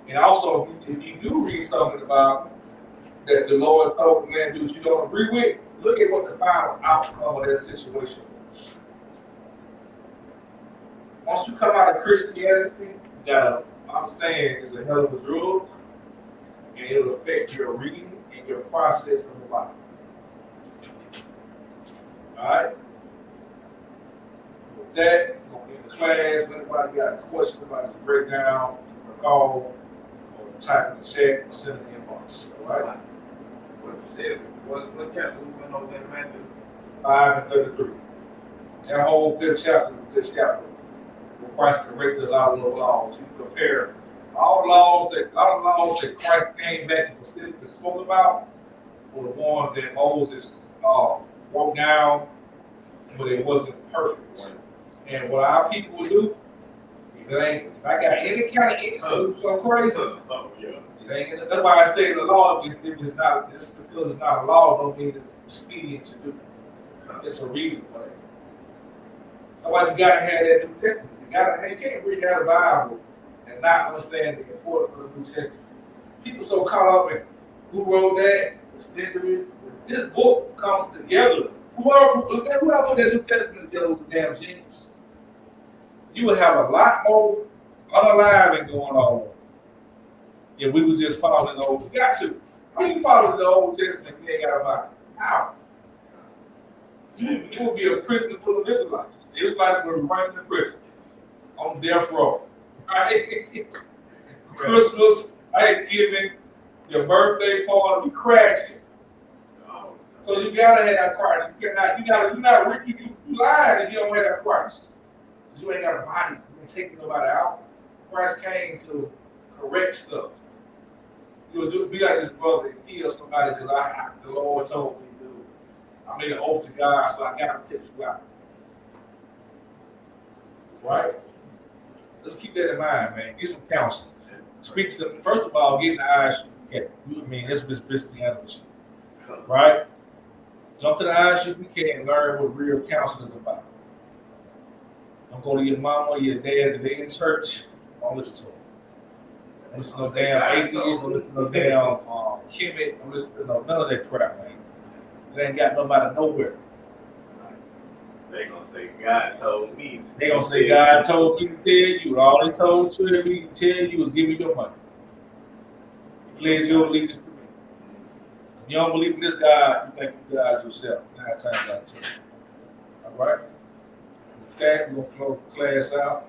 And also, if you do read something in the Bible that the Lord told the man to do what you don't agree with, look at what the final outcome of that situation was. Once you come out of Christianity, you gotta understand it's a hell of a drug, and it'll affect your reading and your process of the Bible. Alright? With that, we're going to end the class. If anybody got a question about the breakdown, call or type in the chat or send an inbox. Alright? What chapter we went over in Matthew? 5 and 33. That whole 5th chapter is a good chapter. Where Christ corrected a lot of those laws. You compare all the laws that Christ came back and specifically spoke about were the ones that Moses wrote down, but it wasn't perfect. And what our people would do, if I got any kind of income, so crazy. That's why I say the law, if it's not, just because it's not a law, don't mean it's expedient to do. It's a reason for that. That's why you gotta have that New Testament. You can't read out the Bible and not understand the importance of the New Testament. People so caught up in who wrote that, extensively. This book comes together. Whoever put that New Testament together was a damn genius. You would have a lot more unaliving going on if we was just following the Old. You got to. How you follow the Old Testament if you ain't got a Bible? How? You would be a prison full of Israelites. The Israelites were right in the prison on death row. Right? Christmas, Thanksgiving, your birthday party, we crashing. So you gotta have Christ. You lying if you don't have Christ. Because you ain't got a body. You ain't taking nobody out. Christ came to correct stuff. You'll be like this brother and kill somebody because the Lord told me to do it. I made an oath to God, so I gotta take you out. Right? Let's keep that in mind, man. Get some counseling. Speak to them. First of all, get in the eyes. Let's be honest with you. Right? Jump to the ISUPK and learn what real counseling is about. Don't go to your mama or your dad if they in church. Don't listen to them. Don't listen to no damn atheists. Don't listen to no damn Kemet. Don't listen to none of that crap, man. They ain't got nobody nowhere. They gonna say God told me. They gonna say God told me to tell you. All they told you to tell you was give me your money. He pledged your allegiance to me. You don't believe in this God, you think you God yourself. 9 times out of 10. All right? With that, we're going to close the class out.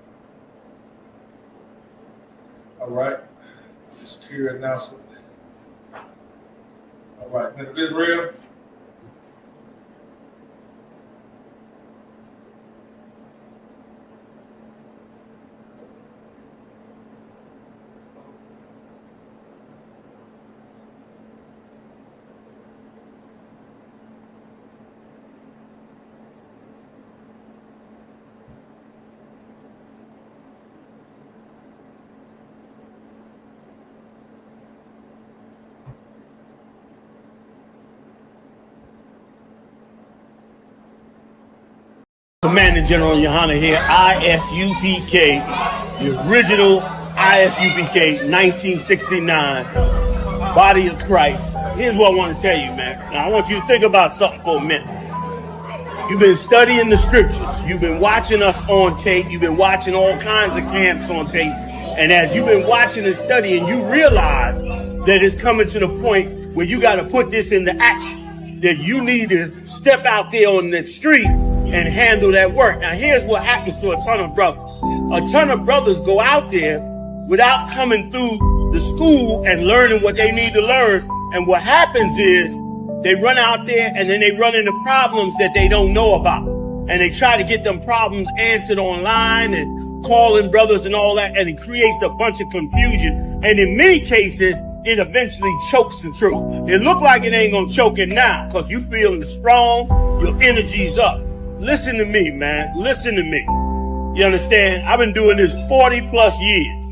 All right? Secure announcement. All right. Mr. Israel. Commanding General Johanna here, ISUPK, the original ISUPK, 1969, Body of Christ. Here's what I want to tell you, man. Now, I want you to think about something for a minute. You've been studying the scriptures. You've been watching us on tape. You've been watching all kinds of camps on tape. And as you've been watching and studying, you realize that it's coming to the point where you got to put this into action, that you need to step out there on the street and handle that work. Now, here's what happens to a ton of brothers. A ton of brothers go out there without coming through the school and learning what they need to learn. And what happens is they run out there and then they run into problems that they don't know about. And they try to get them problems answered online and calling brothers and all that, and it creates a bunch of confusion. And in many cases, it eventually chokes the truth. It look like it ain't gonna choke it now because you feeling strong, your energy's up. Listen to me, man. Listen to me. You understand? I've been doing this 40 plus years.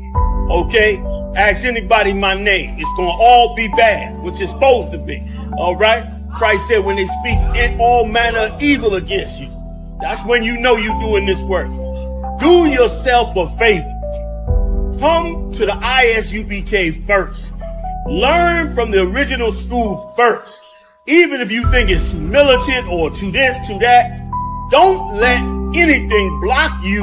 Okay? Ask anybody my name. It's gonna all be bad, which it's supposed to be. All right? Christ said when they speak in all manner of evil against you, that's when you know you're doing this work. Do yourself a favor. Come to the ISUPK first. Learn from the original school first. Even if you think it's too militant or too this, too that, don't let anything block you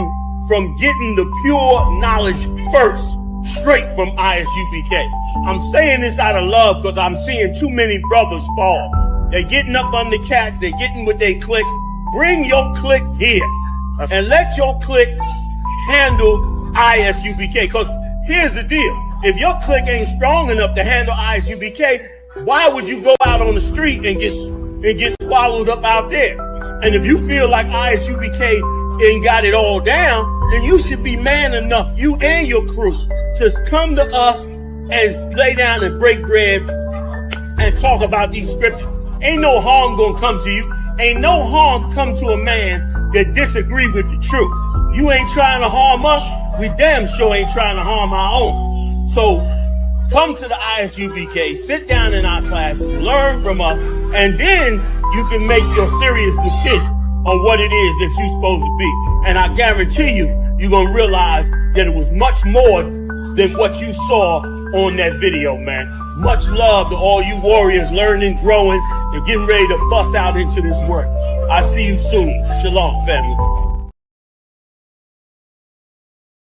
from getting the pure knowledge first, straight from ISUPK. I'm saying this out of love because I'm seeing too many brothers fall. They're getting up on the cats. They're getting what they click. Bring your click here and let your click handle ISUPK. Because here's the deal. If your click ain't strong enough to handle ISUPK, why would you go out on the street and get swallowed up out there? And if you feel like ISUPK ain't got it all down, then you should be man enough, you and your crew, to come to us and lay down and break bread and talk about these scriptures. Ain't no harm gonna come to you. Ain't no harm come to a man that disagree with the truth. You ain't trying to harm us. We damn sure ain't trying to harm our own. So come to the ISUPK, sit down in our classes, learn from us, and then you can make your serious decision on what it is that you're supposed to be. And I guarantee you, you're gonna realize that it was much more than what you saw on that video, man. Much love to all you warriors learning, growing, and getting ready to bust out into this work. I see you soon. Shalom, family.